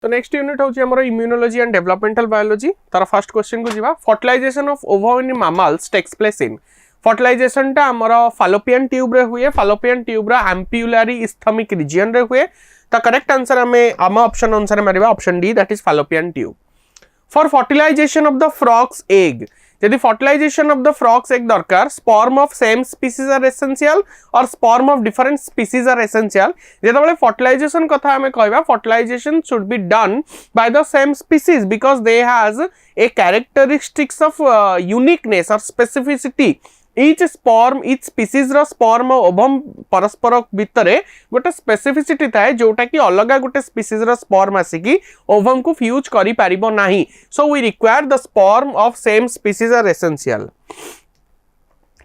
तो next unit होची हमरो इम्यूनोलॉजी एंड डेवलपमेंटल बायोलॉजी तार फर्स्ट क्वेश्चन को जीवा fertilisation of ovum in mammals takes place in fertilisation टा हमरो फालोपियन ट्यूब रे हुए फालोपियन ट्यूब रा एम्प्यूलरी इस्थमिक रीजन रे हुए तो करेक्ट आंसर हमें आम ऑप्शन अनुसार मारिबा option D that is fallopian tube for fertilization of the frog's egg यदि fertilization of the frog's egg दरकार sperm of same species are essential और sperm of different species are essential जेतबेले fertilization कथा हमें कहबा fertilization should be done by the same species because they has a characteristics of uniqueness और specificity each species रो sperm ovum परस्पर भितर गोटे स्पेसिफिसिटी थाए जोटा कि अलग गोटे स्पीसीज रो स्पर्म आसिकी ओवम को फ्यूज करि पारिबो नाही so we require the sperm of same species are essential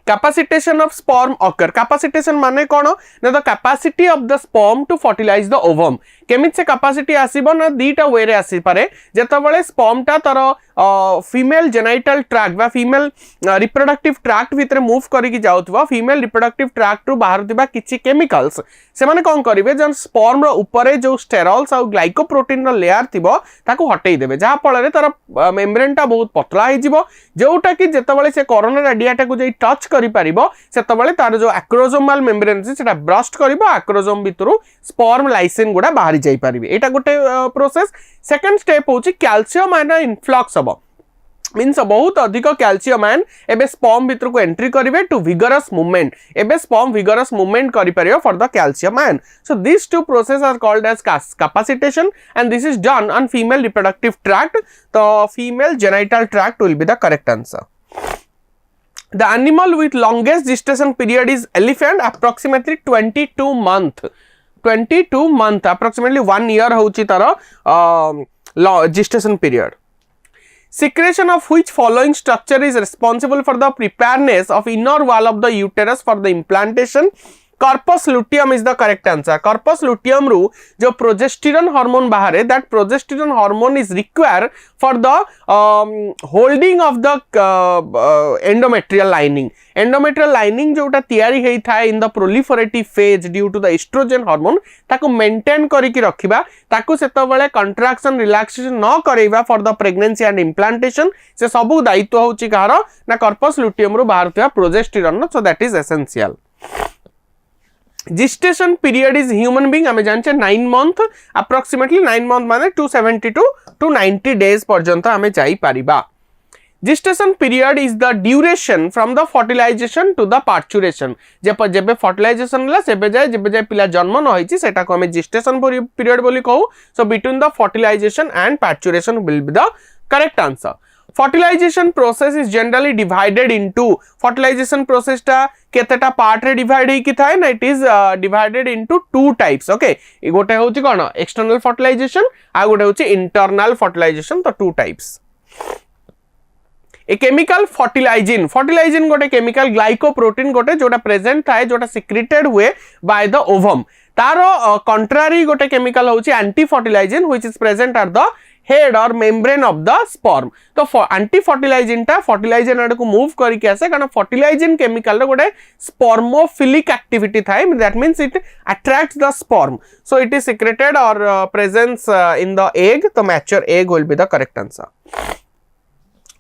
capacitation of sperm occur capacitation माने कोन ना the capacity of the sperm to fertilize the ovum केमित से कैपेसिटी आसीबो ना दीटा वे रे आसी पारे जेतबेले स्पर्म टा तर फीमेल जेनाइटल ट्रैक्ट बा फीमेल रिप्रोडक्टिव ट्रैक्ट भितर मूव करिकि जाउतबा फीमेल रिप्रोडक्टिव ट्रैक्ट रु बाहरतिबा किछि केमिकल्स से माने कोन करिवे जन स्पर्म रो ऊपर जो स्टेरॉल्स और ग्लाइकोप्रोटीन रो लेयर थिबो ताको हटेई देबे जहा फଳରେ तर मेम्ब्रेन टा बहुत पतला हे जिवो जोटा कि जेतबेले से कोरोना रेडियाटा को जे टच करि परिबो सेतबेले तार जो एक्रोसोमल मेम्ब्रेन से सेटा ब्रस्ट करिवो एक्रोसोम भितरु स्पर्म लाइसिन गुडा बाहरी जाई परिबे एटा गोटे प्रोसेस सेकंड स्टेप होची कैल्शियम आयन इनफ्लक्स हबो मीन्स बहुत अधिक कैल्शियम आयन एबे स्पर्म भितर को एंट्री करिवे टू विगरस मूवमेंट एबे स्पर्म विगरस मूवमेंट करि परियो for the calcium ion so this two process are called as capacitation and this is done on female reproductive tract तो female genital tract will be the correct answer The animal with longest gestation period is elephant, approximately 22 month. 22 month, approximately 1 year होची तारा gestation period. Secretion of which following structure is responsible for the preparedness of inner wall of the uterus for the implantation? Corpus luteum is the correct answer. Corpus luteum रू जो progesterone hormone बाहर है that progesterone hormone is required for the holding of the endometrial lining. Endometrial lining जोटा तैयारी है था in the proliferative phase due to the estrogen hormone ताको maintain करिकि रखिबा ताको सेतबेले contraction relaxation न करेबा for the pregnancy and implantation से सबु दायित्व होची कहार ना corpus luteum रू बाहर थिबा progesterone so that is essential. Gestation period is human being हमें जानचे 9 month approximately 9 month माने 272 to 90 days पर्यंत हमें जाई Paribas. Gestation period is the duration from the fertilization to the parturition जेबे fertilization ला सेबे जाय पिला जन्म न होईची सेटा को हमें gestation period बोली कहू so between the fertilization and parturition will be the correct answer. Fertilization process is generally divided into fertilization process टा केतेटा पार्ट रे डिवाइड हे कि थाए ना it is divided into two types okay ए गोटे होची कोन एक्सटर्नल फर्टिलाइजेशन आ गोटे होची इंटरनल फर्टिलाइजेशन तो टू टाइप्स ए केमिकल फर्टिलाइजिन गोटे केमिकल ग्लाइकोप्रोटीन गोटे जोटा प्रेजेंट थाए जोटा सिक्रेटेड हुए बाय द ओवम तारो कंट्रारी गोटे केमिकल होची anti fertilizin which is present at the head और मेम्ब्रेन ऑफ द स्पर्म तो एंटी फर्टिलाइजिन टा फर्टिलाइजिन आड़ को मूव करके आसे कारण फर्टिलाइजिन केमिकल रे गोटे स्पर्मोफिलिक एक्टिविटी थाए that means it attracts the sperm so it is secreted और प्रेजेंस इन द एग तो mature egg will be the correct answer.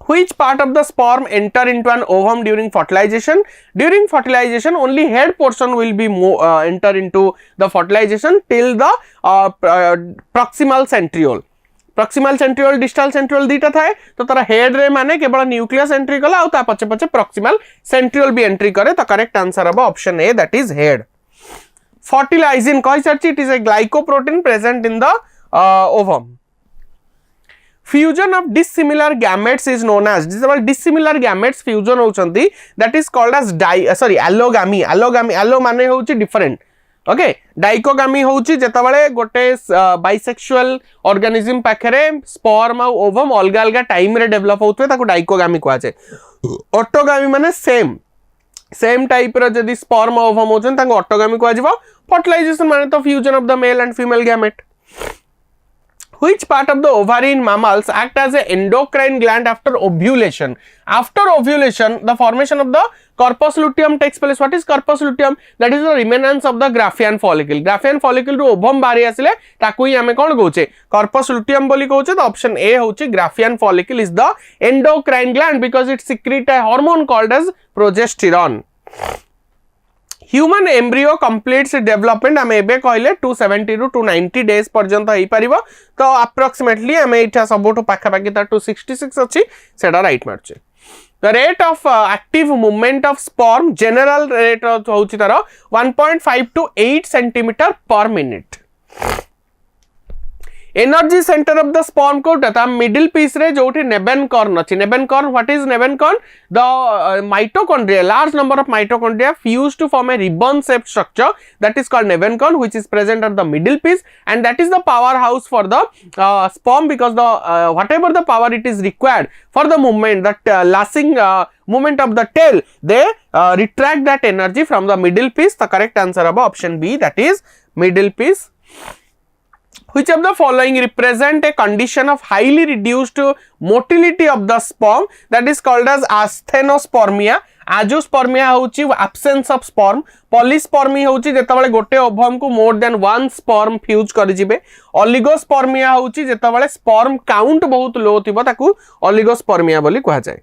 Which part of the sperm enter into an ovum during fertilization? During fertilization, only head portion will be enter into the fertilization till the proximal centriole. Proximal centriole, distal centriole दीटा थाए तो तारा head रे माने केवल nucleus entry कला और ता पछे पछे proximal centriole भी एंट्री करे तो करेक्ट आंसर अब option A that is head. Fertilizin कहि सरछि it is a glycoprotein present in the ovum. Fusion of dissimilar gametes is known as dissimilar gametes fusion होचंती that is called as allogamy. Allo माने होची different okay डाइकोगामी होची जेतबेले गोटे bisexual organism पाखरे sperm और ovum अलग अलग टाइम रे develop होतवे ताको डाइकोगामी कहआ जाय. ऑटोगामी माने सेम टाइप रो जदी स्पर्म और ओवम होचन ताको ऑटोगामी कहआ जिवो. फर्टिलाइजेशन माने तो fusion of the male and female gamete. Which part of the ovary in mammals act as an endocrine gland after ovulation? After ovulation, the formation of the corpus luteum takes place. What is corpus luteum? That is the remnants of the Graafian follicle. Graafian follicle ru ovum बाहरी आसिले ताकू ही हमें कौन कहूचे corpus luteum बोली कहूचे. तो option A होची Graafian follicle is the endocrine gland because it secretes a hormone called as progesterone. Human embryo completes development आमे एबे कहले 270 to 290 days पर्यंत होई परिबो. तो approximately आमे इठा सबोटो पाखा पाखी ता 266 अछि सेडा right मारचे. The rate of active movement of sperm general rate होची तारो 1.5 to 8 centimeter per minute. Energy center of the sperm Kota ता middle piece रे जोठी nebencorn अछि. Nebencorn, what is nebencorn? The mitochondria, large number of mitochondria fuse to form a ribbon shaped structure that is called nebencorn, which is present at the middle piece, and that is the powerhouse for the sperm because the whatever the power it is required for the movement, that lashing movement of the tail, they retract that energy from the middle piece. The correct answer of option B, that is middle piece. Which of the following represent a condition of highly reduced motility of the sperm that is called as asthenospermia? Azoospermia होची absence of sperm. Polyspermy होची जेतबेले गोटे ovum को more than one sperm fuse करि जिबे. Oligospermia होची जेतबेले sperm count बहुत लो थिबो ताकू oligospermia बोली कहा जाय.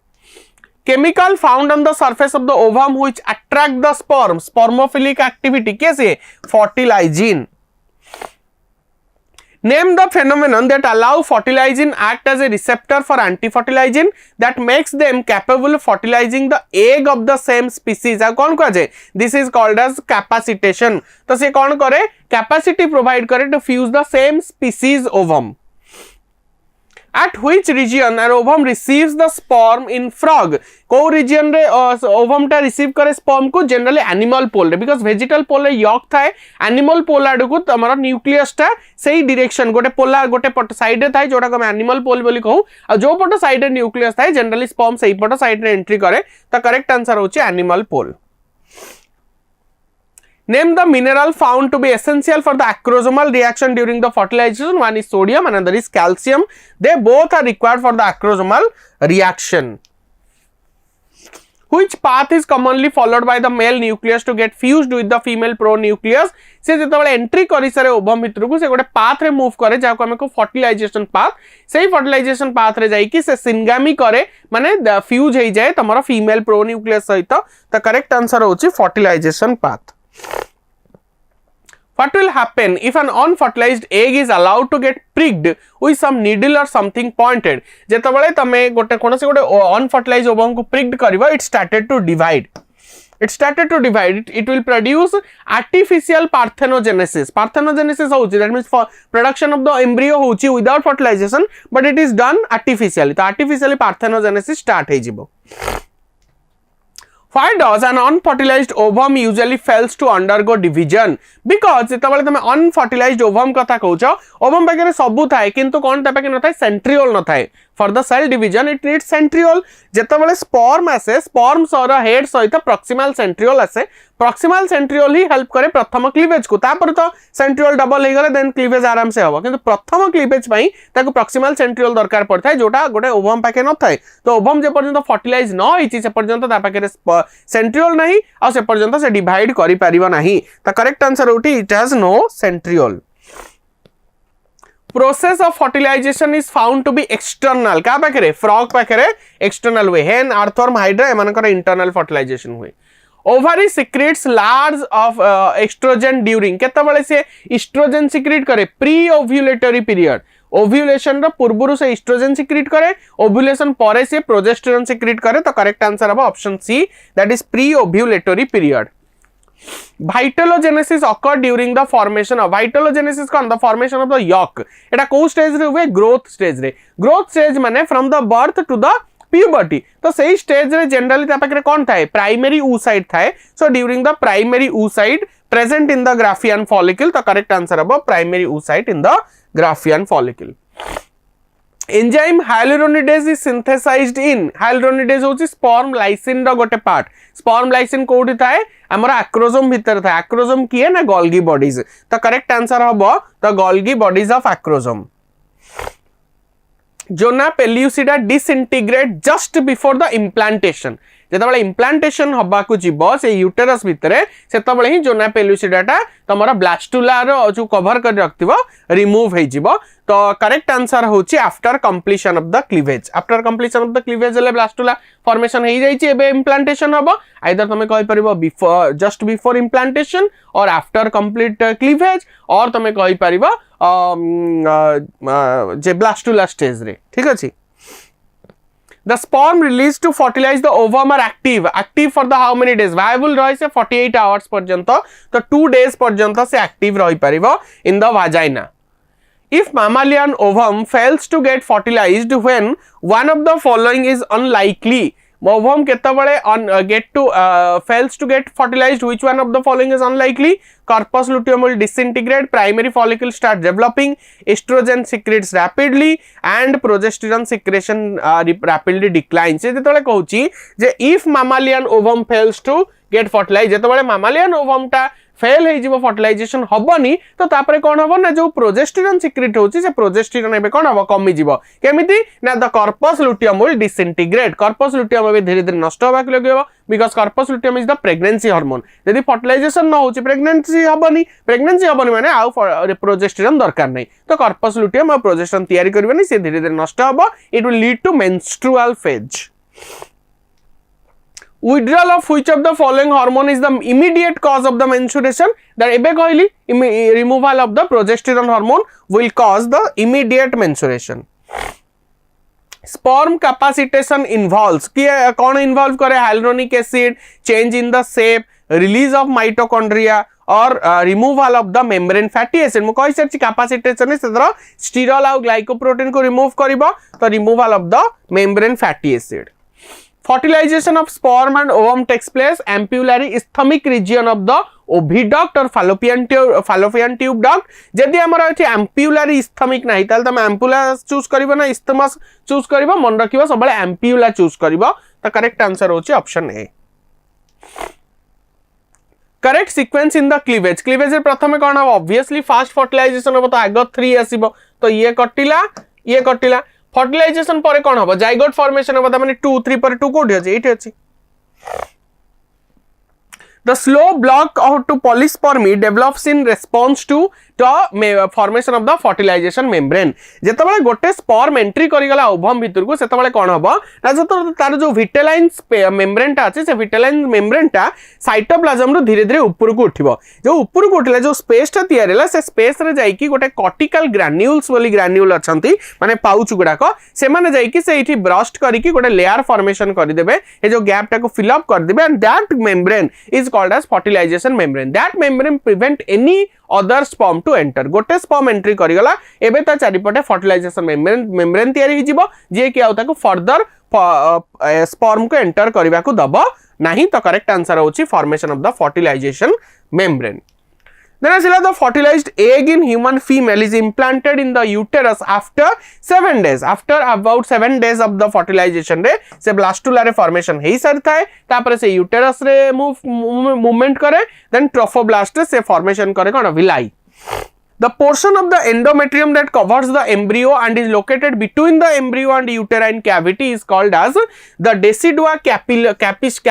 Chemical found on the surface of the ovum which attract the sperm, spermophilic activity कैसे? Fertilizing. Name the phenomenon that allow fertilizing act as a receptor for anti-fertilizing that makes them capable of fertilizing the egg of the same species. आ कौन कहा जाए? This is called as capacitation. तो से कौन करे? Capacity provide करे to fuse the same species ovum. At which region an ovum receives the sperm in frog? को region रे ovum टा receive करे sperm को generally animal pole रे because vegetal pole रे yolk थाए animal pole आडू को तमरा nucleus टा सही direction गोटे पोला गोटे पट side रे थाए जोटा को मैं animal pole बोली कहूँ और जो पट side रे nucleus थाए generally sperm सही पट side रे entry करे तो correct answer होची animal pole. Name the mineral found to be essential for the acrosomal reaction during the fertilization. One is sodium, another is calcium. They both are required for the acrosomal reaction. Which path is commonly followed by the male nucleus to get fused with the female pronucleus? से जेतबेले entry करि सारे ovum भितर को से गोटे path रे move करे जाको हमें को फर्टिलाइजेशन पाथ. सेही फर्टिलाइजेशन पाथ रे जाई कि से सिंगामी करे माने फ्यूज हे जाए तमरा फीमेल प्रोन्यूक्लियस सहित. द करेक्ट आंसर होची fertilisation path. What will happen if an unfertilized egg is allowed to get pricked with some needle or something pointed? जेतबेले तमे गोटे कोनसे गोटे unfertilized ovum को pricked करिवो, it started to divide. It will produce artificial parthenogenesis. Parthenogenesis होची, that means for production of the embryo होची without fertilization, but it is done artificially. तो artificially parthenogenesis start हे जिवो. Why does an unfertilized ovum usually fails to undergo division? Because जेतबेले तमे unfertilized ovum कथा कहउछो, ovum पाखरे सबु थाए किंतु कोन ता पाखे न थाए, centriole न थाए. For the cell division it needs centriole. जेतबेले sperm आसे, sperm सर head सहित proximal centriole आसे. proximal centriole ही हेल्प करे प्रथम क्लीवेज को. तापर तो centriole डबल हे गले देन क्लीवेज आराम से हबो. किंतु प्रथम क्लीवेज पई ताको proximal centriole दरकार पड़थाय जोटा गोटे ओवम पाखे न थाए. तो ओवम जे पर्यंत फर्टिलाइज न होईची से पर्यंत ता पाखे centriole नाही आ से पर्यंत से डिवाइड करि परिबो नाही. ता करेक्ट आंसर होटी it has no centriole. Process of fertilization is found to be external. क्या पाखरे? frog पाखरे external हुए. hen, earthworm, hydra एमानकर internal fertilization हुए. Ovary secretes large of estrogen during केतबेले से estrogen secrete करे pre-ovulatory period. ovulation रो पूर्वरु से estrogen secrete करे, ovulation परे से progesterone secrete करे. तो correct answer अब option C, that is pre-ovulatory period. Vitalogenesis occur during the formation of vitalogenesis कौन? The formation of the yolk. एटा को stage रे हुए? growth stage रे. growth stage माने from the birth to the puberty. तो सही stage रे generally ता पाखरे कौन थाए? primary oocyte थाए. So during the primary oocyte present in the Graafian follicle. तो correct answer अब primary oocyte in the Graafian follicle. Enzyme hyaluronidase is synthesized in. Hyaluronidase होची sperm lysine रो गोटे पार्ट. sperm lysine कोठी थाए? हमरा acrosome भीतर थाए. acrosome किए ना Golgi bodies. तो करेक्ट आंसर हबो the Golgi bodies of acrosome. Zona pellucida disintegrate just before the implantation जेतबेले इम्प्लांटेशन हबा को जीवो से यूटेरस भितरे सेतबेले ही जोना पेल्यूसिडाटा तमरा ब्लास्टुला रो जो कवर कर रखथिबो रिमूव हे जीवो तो करेक्ट आंसर होची after completion of the cleavage after completion of the cleavage ले ब्लास्टुला फॉर्मेशन हे जाईची एबे इम्प्लांटेशन हबो आइदर तमे कहि परिबो बिफोर जस्ट बिफोर इम्प्लांटेशन और आफ्टर कंप्लीट क्लीवेज और तमे कहि परिबो जे ब्लास्टुला स्टेज रे ठीक अछि The sperm released to fertilize the ovum are active for the how many days viable रही से 48 hours पर्यंत तो 2 days पर्यंत से active रही परिबो in the vagina. If mammalian ovum fails to get fertilized when one of the following is unlikely ovum केतबेले fails to get fertilized which one of the following is unlikely corpus luteum will disintegrate primary follicle start developing estrogen secretes rapidly and progesterone secretion rapidly declines जेतबेले कहूची जे if mammalian ovum fails to get fertilized जेतबेले mammalian ovum टा fail हो जीवो fertilisation हबनी तो तापरे कोन हबो ना जो प्रोजेस्टेरोन सिक्रेट होची से प्रोजेस्टेरोन एबे कोन हबो कमी जीवो केमिति ना the corpus luteum will disintegrate corpus luteum एबे धीरे धीरे नष्ट होबा के लगेबो because corpus luteum is the pregnancy hormone यदि फर्टिलाइजेशन न होची प्रेगनेंसी हबनी माने आउ प्रोजेस्टेरोन दरकार नै तो कार्पस लुटियम और प्रोजेस्टेरोन तयारी करबनी से धीरे धीरे नष्ट हबो it will lead to menstrual phase Withdrawal of which of the following hormone is the immediate cause of the menstruation? That ebe कहली removal of the progesterone hormone will cause the immediate menstruation. Sperm capacitation involves कौन involve करे hyaluronic acid, change in the shape, release of mitochondria or removal of the membrane fatty acid. मु कहि सरछि capacitation से स्टीरॉल और glycoprotein को remove करिवो तो removal of the membrane fatty acid. Fertilization of sperm and ovum takes place ampullary isthmic region of the oviduct or fallopian tube duct जदि हमर अछि ampullary isthmic नाही ताल तमे ampulla चूज करिवो ना isthmus चूज करिवो मन रखिवो सबले ampulla चूज करिवो तो करेक्ट आंसर होछि option A correct sequence in the cleavage cleavage प्रथमे कोन हो ऑब्वियसली फास्ट फर्टिलाइजेशन हो तो आगो 3 आसीबो तो ये कटिला फर्टिलाइजेशन पर कौन हम जाइगोट फॉर्मेशन हम माने 2 3 पर 2 कोठी अछि एठी अछि The slow block to polyspermy develops in response to the formation of the fertilization membrane. जेतबेले गोटे स्पर्म एंट्री करि गला ओवम भितर को सेतबेले कोन हबो ना जतो तार जो विटेलाइन मेम्ब्रेन टा अछि से विटेलाइन मेम्ब्रेन टा साइटोप्लाज्म रो धीरे धीरे ऊपर को उठिबो जो ऊपर को उठले जो स्पेस टा तयार हैला से स्पेस रे जाई कि गोटे कॉर्टिकल ग्रैन्युल्स बोली ग्रैन्युल अछंती माने पाउच गुडाको से माने जाई कि से इठी ब्रस्ट करि कि गोटे लेयर फॉर्मेशन करि देबे ए जो गैप टा को फिल अप कर देबे and that membrane is called as fertilization membrane that membrane prevent any other sperm to enter गोटे स्पर्म एंट्री करि गला एबे ता चारिपटे फर्टिलाइजेशन मेम्ब्रेन तयारी हि जिवो जे कि आउ ताको फर्दर स्पर्म को एंटर करबा को दबो नाही तो करेक्ट आंसर होची formation of the fertilization membrane Then as the fertilized egg in human female is implanted in the uterus after 7 days. After about 7 days of the fertilization रे से blastula रे formation हेई सरता है तापर से uterus रे movement करे then trophoblast से formation करे कौन villi. The portion of the endometrium that covers the embryo and is located between the embryo and uterine cavity is called as the decidua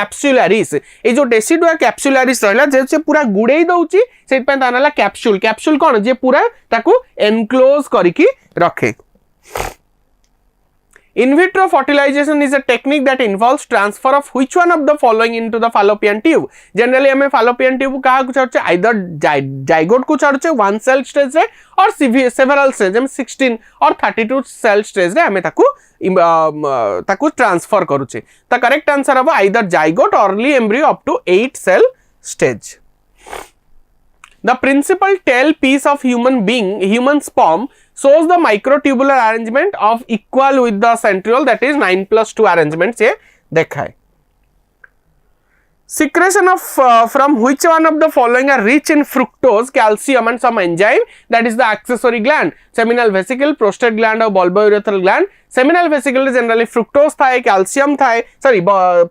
capsularis. ए जो decidua capsularis रहला जे से पूरा गुड़ेई दउची सेत पे तानाला capsule capsule कोन जे पूरा ताकू एनक्लोज करिकि रखे In vitro fertilization is a technique that involves transfer of which one of the following into the fallopian tube. Generally हमें fallopian tube कहा कुछ छाड़चे either zygote को छाड़चे 1 cell stage रे और several stage हम 16 और 32 cell stage रे हमें ताकू transfer करूचे. The correct answer है either zygote or early embryo up to 8 cell stage. The principal tail piece of human sperm shows the microtubular arrangement of equal with the centriole that is 9+2 arrangement से देखा है. Secretion of from which one of the following are rich in fructose, calcium and some enzyme that is the accessory gland, seminal vesicle, prostate gland or bulbourethral gland. Seminal vesicle generally fructose थाए, calcium थाए, sorry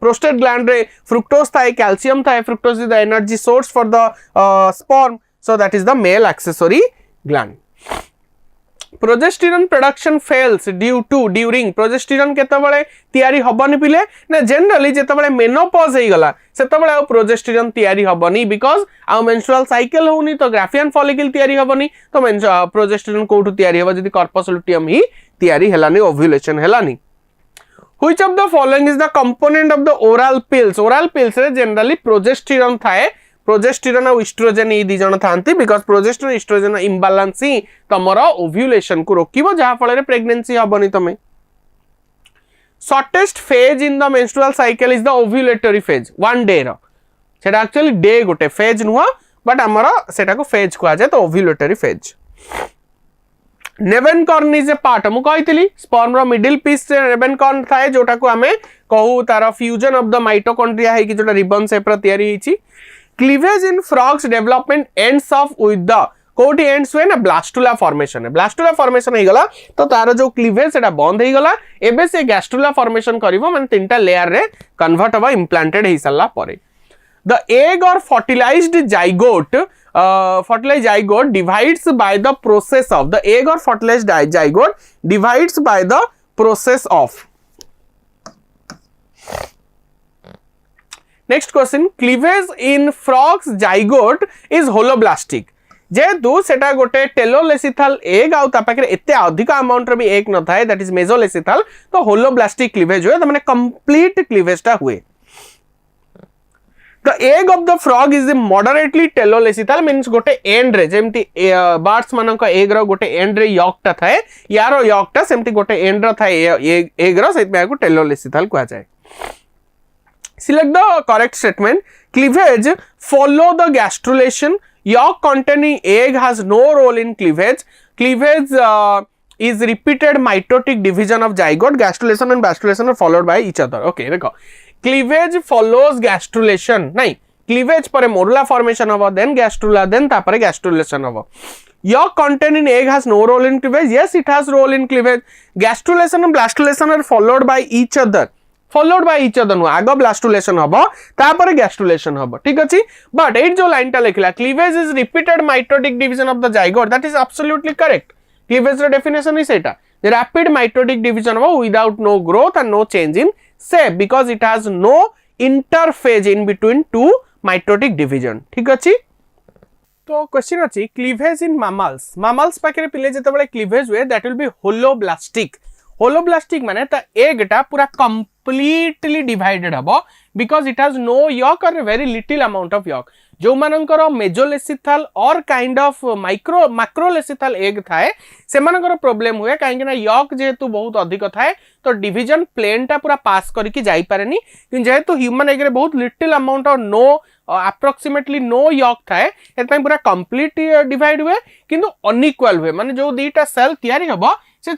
prostate gland रे fructose थाए, calcium थाए. Fructose is the energy source for the sperm, so that is the male accessory gland. Progesterone production fails due to during progesterone केतबेले तयारी हबनी पिले ना जनरली जेतबेले मेनोपॉज हे गला सेतबेले आ प्रोजेस्टेरोन तयारी हबनी बिकॉज आ मेंस्ट्रुअल साइकिल होनी तो ग्राफियन फॉलिकल तयारी हबनी तो प्रोजेस्टेरोन कोठु तयारी हबो जदी कॉर्पस लुटियम ही तयारी हेलानी ओव्यूलेशन हेलानी which of the following is the component of the oral pills रे जनरली प्रोजेस्टेरोन थाए प्रोजेस्टेरोन और एस्ट्रोजन ये दिजन थांती बिकॉज प्रोजेस्टेरोन एस्ट्रोजन इम्बालांस ही तमरो ओव्यूलेशन को रोकिबो जहा फल प्रेगनेंसी हबनी तमे shortest phase in the menstrual cycle is the ovulatory phase 1 day रो सेटा एक्चुअली डे गोटे फेज नुह बट हमरो सेटा को फेज कहा जाय तो ovulatory phase नेवेनकॉर्न is a part मु कहितली स्पर्म रो मिडिल पीस नेवेनकॉर्न थाए जोटा को हमें कहू तार फ्यूजन ऑफ द माइटोकॉन्ड्रिया है कि जोटा रिबन शेप रो तयारी हिची cleavage in frogs development ends of with the कोटी एंड्स हुए ना ब्लास्टुला फॉर्मेशन है ब्लास्टुला फॉर्मेशन हो गला तो तार जो क्लीवेज सेटा बंद हो गला एबे से गैस्ट्रुला फॉर्मेशन करिवो माने तीनटा लेयर रे कन्वर्ट होबा इम्प्लांटेड हे सल्ला परे द एग और fertilized zygote divides by the process of the egg और fertilized zygote divides by the process of next question cleavage in frog's zygote is holoblastic जेहेतु सेटा गोटे टेलोलेसिथल एग आउ ता पाखरे एते अधिक अमाउंट रे भी एग न थाए दैट इज मेसोलेसिथल तो होलोब्लास्टिक क्लीवेज हुए तो माने कंप्लीट क्लीवेज टा हुए the egg of the frog is moderately telolecithal means गोटे एंड रे जेमति बर्ड्स मानन का एग रो गोटे एंड रे यॉक टा थाए यारो यॉक टा सेमति गोटे एंड रो थाए एग रो सेत में को टेलोलेसिथल कहा जाय Select the correct statement. Cleavage follow the gastrulation. Yolk containing egg has no role in cleavage. Cleavage is repeated mitotic division of zygote. Gastrulation and gastrulation are followed by each other. Okay, देखो. Cleavage follows gastrulation. नहीं. Cleavage पर morula formation होगा, then gastrula, then तापरे gastrulation होगा. Yolk containing egg has no role in cleavage. Yes, it has role in cleavage. Gastrulation and gastrulation are followed by each other. Followed by each other आग blastulation हबो तापर gastrulation हबो ठीक अछि but at जो line टा लिखला cleavage is repeated mitotic division of the zygote that is absolutely correct cleavage रो डेफिनेशन इज एटा द रैपिड माइटोटिक डिवीजन हबो without no growth and no change in shape because it has no interphase in between two mitotic division ठीक अछि तो question अछि cleavage in mammals पाखरे पिले जते बळे क्लीवेज हुए दैट विल बी होलोब्लास्टिक माने ता एग टा पूरा completely divided हबो because it has no yolk or very little amount of yolk जो मानकर मेजोलेसिथल और काइंड ऑफ मैक्रोलेसिथल एग थाए से मानकर प्रॉब्लम हुए काहे ना यॉक जेहेतु बहुत अधिक थाए तो डिवीजन प्लेन टा पूरा पास करके जाई पारेनी कि जेहेतु ह्यूमन एग रे बहुत little amount of no approximately no yolk थाए एतपय पूरा कंप्लीट डिवाइड हुए किंतु अनइक्वल हुए माने जो दीटा सेल तयारी हबो से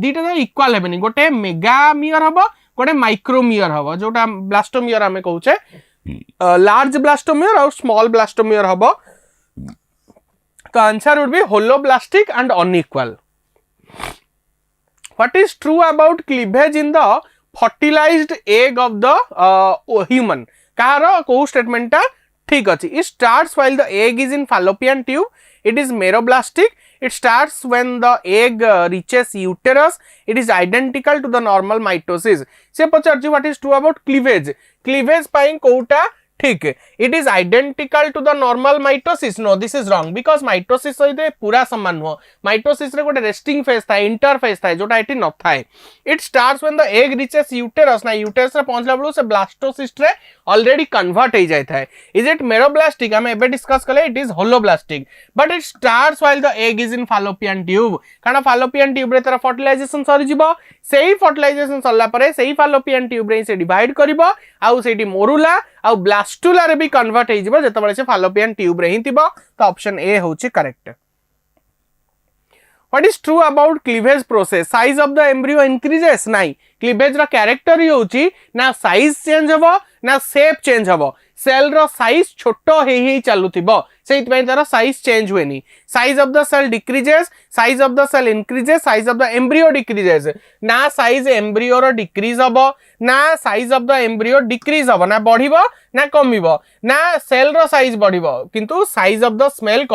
दीटा इक्वल हेबनी गोटे मेगामियर हबो गोटे माइक्रोमियर हबो जोटा ब्लास्टोमियर हमें कहूचे लार्ज ब्लास्टोमियर और स्मॉल ब्लास्टोमियर हबो तो answer would be holoblastic and unequal what is true about cleavage in the fertilized egg of the human कहार को स्टेटमेंट टा ठीक अछि it starts while the egg is in fallopian tube it is meroblastic it starts when the egg reaches uterus it is identical to the normal mitosis से पचार what is true about cleavage पाइन कोटा ठीक है it is identical to the normal mitosis no this is wrong because mitosis सहित पूरा समान हो mitosis रे गोटे resting phase था interphase था जोटा एटी न थाए it starts when the egg reaches uterus ना uterus रे पहुंचला बेलू से blastocyst रे already convert हो जाय थाए is it meroblastic हम एबे डिस्कस करले it is holoblastic but it starts while the egg is in fallopian tube कारण fallopian tube रे तार fertilization सरी जिवो सेही fertilization सरला परे सेही fallopian tube रे से डिवाइड करिवो आउ सेठी मोरुला आउ ब्लास्टुला रे भी कन्वर्ट हो जिवो जतबेले से फालोपियन ट्यूब रे ही थिबो तो ऑप्शन ए होची correct what is true about cleavage process size of the embryo increases नाही क्लीवेज रा कैरेक्टर ही होची ना साइज चेंज हबो ना शेप चेंज हबो सेल रो साइज छोट हे चलुथिबो सेइत पई तार साइज चेंज हुएनी size of the cell decreases size of the cell increases size of the embryo decreases ना साइज एम्ब्रियो रो डिक्रीज हबो ना size of the embryo decrease हबो ना बढ़िबो ना कमिबो ना सेल रो साइज बढ़िबो किंतु साइज ऑफ द सेल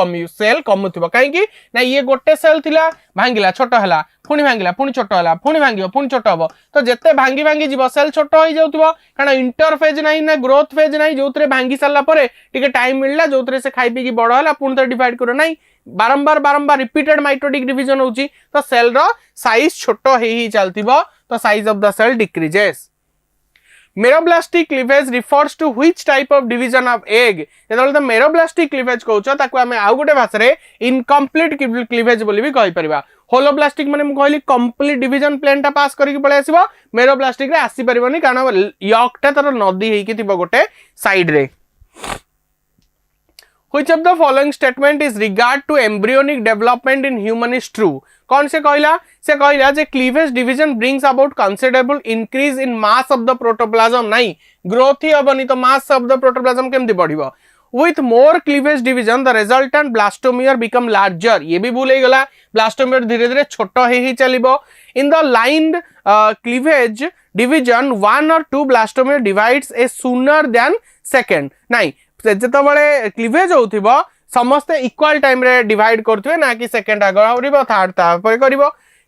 कमुथिबो काहे कि ना ये गोटे सेल थिला भांगिला छोट हला पुणी भांगिला पुणी छोट हला पुणी भांगिबो पुणी छोट हबो तो जत्ते भांगी भांगी जीवो सेल छोट होई जाउथिबो कारण इंटरफेज नाही ना ग्रोथ फेज नाही जोतरे भांगी साला परे टिके टाइम मिलला जोतरे से खाई पी की बड़ हला पुणी तो डिवाइड करो नाही बारंबार बारंबार रिपीटेड माइटोटिक डिवीजन होची तो सेल रो साइज छोट हेई चलथिबो तो size of the cell decreases Meroblastic cleavage refers to which type of division of egg जेतबेले तो meroblastic cleavage कहउछ ताको हमें आउ गोटे भाषा रे incomplete cleavage बोली भी कहि परिबा holoblastic माने मु कहली complete division plane ता पास करिक पळे आसीबो meroblastic रे आसी परिबोनी कारण यॉक ता तर नदी हेकी थिबो गोटे साइड रे Which of the following statement is regard to embryonic development in human is true? कौन से कहला जे cleavage division brings about considerable increase in mass of the protoplasm नहीं growth ही हबनी तो mass of the protoplasm केमती बढ़िबो with more cleavage division the resultant blastomere become larger ये भी भूल गला blastomere धीरे धीरे छोट ही चलिबो in the lined cleavage division one or two blastomere divides a sooner than second नहीं जेतबेले क्लीवेज होथिबो समस्त इक्वल टाइम रे डिवाइड करथुए ना कि सेकंड आगर होरिबो थर्ड ता पर करिवो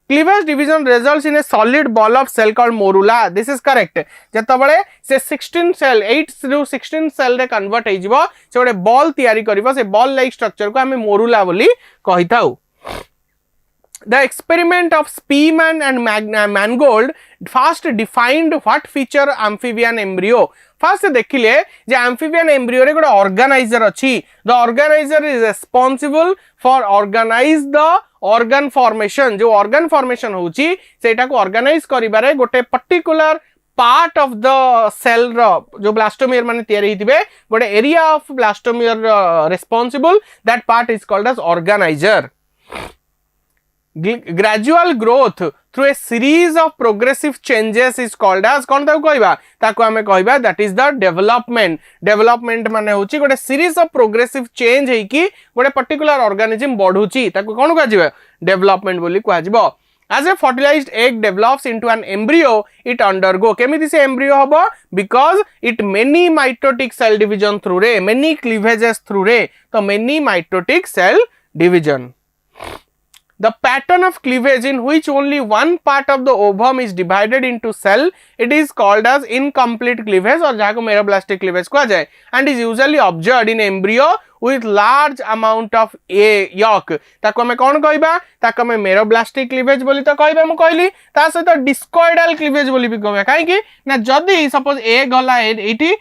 cleavage division results in a solid ball of cell called morula this is correct जेतबेले से 16 सेल 8 थ्रू 16 सेल रे कन्वर्ट हे जिवो से गोटे बॉल तयारी करिवो से बॉल लाइक स्ट्रक्चर को हमें मोरुला बोली कहिताउ The experiment of Spearman and Mangold first defined what feature amphibian embryo. First देखिले जे amphibian embryo रे गोटे organizer अछि. The organizer is responsible for organize the organ formation. जो organ formation होछि सेटा को organize करिबारे गोटे particular part of the cell रो जो blastomere माने तयारी हितिबे गोटे area of blastomere responsible that part is called as organizer. Gradual growth through a series of progressive changes is called as कौन ताको कहबा ताको हमें कहबा that is the development माने होची गोटे series of progressive change है कि गोटे particular organism बढ़ुची ताको कौन कह जिवो development बोली कह जिवो as a fertilized egg develops into an embryo it undergo केमिति से embryo होबो because it many mitotic cell division through रे many cleavages through रे तो many mitotic cell division The pattern of cleavage in which only one part of the ovum is divided into cell, it is called as incomplete cleavage और जहाँ को meroblastic cleavage कहा जाए and is usually observed in embryo with large amount of yolk. ताको हमें कौन कहबा ताको हमें meroblastic cleavage बोली तो कहबा मु कहली ता सहित discoidal cleavage बोली भी कहबा काहे कि ना जदी सपोज ए गला एटी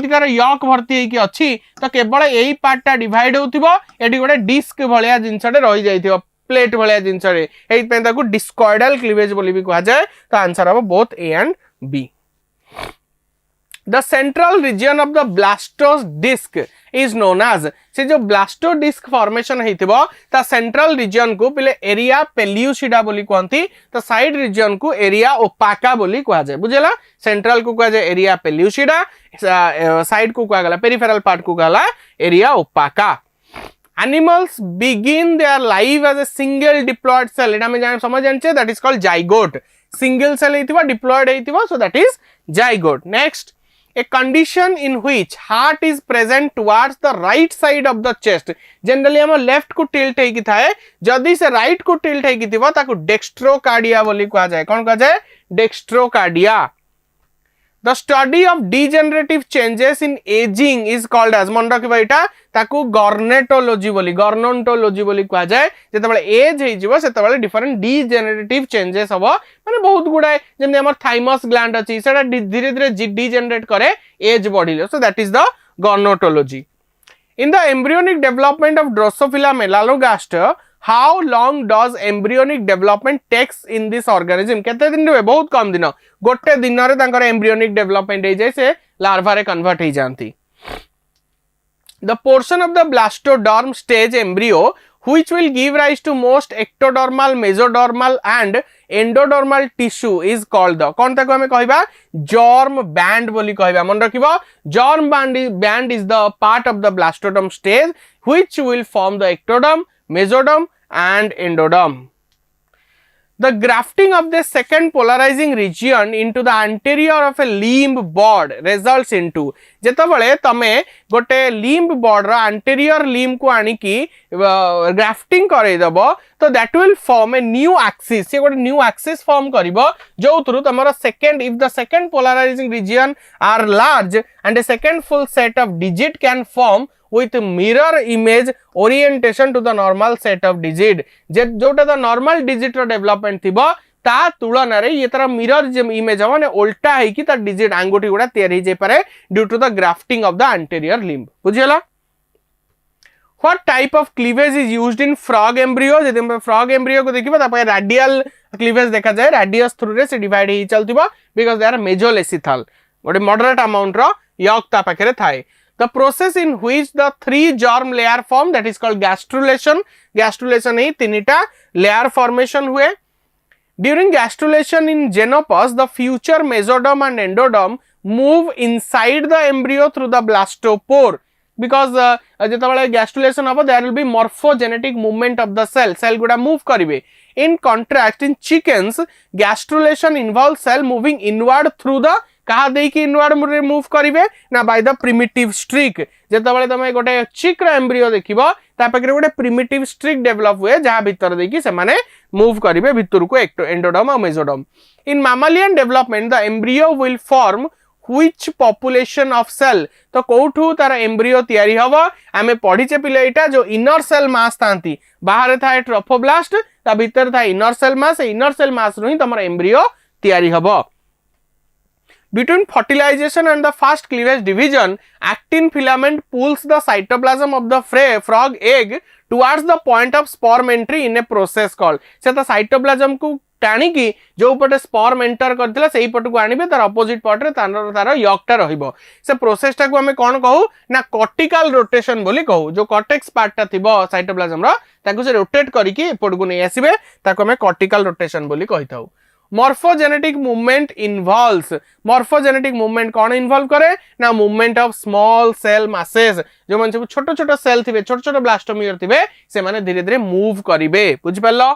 तार यॉक भर्ती हेकी अछि तो केवल एई पार्टटा डिवाइड होथिबो एटी गोटे डिस्क भलिया जिंसटे रहि जाइथिबो प्लेट भलिया जिंस रे एई पे ताको डिस्कॉइडल क्लीवेज बोली भी कहा जाए तो आंसर हबो both A and B the central region of the blastodisc is known as से जो ब्लास्टो डिस्क फॉर्मेशन हेतिबो ता सेंट्रल रीजन को पहले एरिया पेल्यूसिडा बोली कहंती तो साइड रीजन को एरिया ओपाका बोली कहा जाए बुझला सेंट्रल को कहा जाए एरिया पेल्यूसिडा साइड को कहा गला पेरिफेरल पार्ट को कहला area ओपाका Animals begin their life as a single diploid cell. इटा में जान समझ जानचे that is called zygote. Single cell हेतिबा diploid हेतिबा so that is zygote. Next, a condition in which heart is present towards the right side of the chest. Generally हम left को tilt हेकी थाए जदी से right को tilt हेकी थिबा ताको dextrocardia बोली कहा जाए कौन कहा जाए dextrocardia. The study of degenerative changes in aging is called as मन रखिबा इटा ताकू गर्नेटोलॉजी बोली गर्नोंटोलॉजी बोली कहा जाए जेतबेले एज हे जिवो सेतबेले डिफरेंट डीजेनरेटिव चेंजेस हबो माने बहुत गुडाय जेमने हमर थाइमस ग्लैंड अछि सेटा धीरे धीरे डीजेनरेट करे एज बढ़िले so that is the gerontology in the embryonic development of Drosophila melanogaster how long does embryonic development takes in this organism केते दिन रे बहुत कम दिन गोटे दिन रे तांकर embryonic development हे जाय से लार्वा रे कन्वर्ट हे जानती the portion of the blastoderm stage embryo which will give rise to most ectodermal, mesodermal and endodermal tissue is called the कौन ताको हमें कहबा germ band बोली कहबा मन रखिबो germ band is the part of the blastoderm stage which will form the ectoderm, mesoderm and endoderm. The grafting of the second polarizing region into the anterior of a limb board results into जेतबळे तमे गोटे limb board रा anterior limb को आनी की grafting करे दबो तो that will form a new axis ये गोटे new axis form करिवो जो through तमरो second if the second polarizing region are large and a second full set of digit can form with mirror image orientation to the normal set of digit जे जोटा द normal digit रो development थिबो ता तुलना रे ये तरह मिरर इमेज माने उल्टा है कि ता डिजिट अंगूठी गुडा तयारी जे पारे due to the grafting of the anterior limb बुझियला what type of cleavage is used in frog embryo जदि हम फ्रॉग एम्ब्रियो को देखिबा ता रेडियल क्लीवेज देखा जाए रेडियस थ्रू रे से डिवाइड ही चलतिबो बिकॉज़ दे आर मेजोलेसिथल गोटे मॉडरेट अमाउंट रो यॉक ता पाखरे थाए the process in which the three germ layer form that is called gastrulation ही तीनटा layer formation हुए during gastrulation in genopus the future mesoderm and endoderm move inside the embryo through the blastopore because जेतबळे gastrulation हबो there will be morphogenetic movement of the cell गुडा move करिवे in contrast in chickens gastrulation involves cell moving inward through the कहा दे कि inward move करिवे ना by the primitive streak जेतबळे तमे गोटे चिक रा एम्ब्रियो देखिबो ता पाखरे गोटे प्रिमिटिव स्ट्रिक डेवलप हुए जहा भीतर दे कि से माने मूव करिवे भीतर को एंडोडर्म और mesoderm in mammalian development the embryo will form which population of cell तो कोठू तार एम्ब्रियो तयारी हबो आमे पढिचे पिले एटा जो इनर सेल मास तांती बाहर थाए ट्रोफोब्लास्ट ता भीतर थाए इनर सेल मास रही तमर एम्ब्रियो तयारी हबो Between fertilization and the first cleavage division, actin filament pulls the cytoplasm of the frog egg towards the point of sperm entry in a process called. से तो cytoplasm को टाणी की जो पटे sperm enter करथिला सेही पट को आनिबे तार opposite पट रे तार यॉक टा रहिबो से प्रोसेस टा को हमें कोन कहू ना cortical rotation बोली कहू जो cortex part टा थिबो cytoplasm रो ताकू से रोटेट करी की पट को नै आसीबे ताको हमें cortical rotation बोली कहिथाउ morphogenetic movement involves morphogenetic movement कौन इन्वॉल्व करे ना movement of small cell masses जो मन सब छोटो छोटो सेल थिबे छोटो छोटो ब्लास्टोमियर थिबे से माने धीरे धीरे मूव करिवे बुझ परलो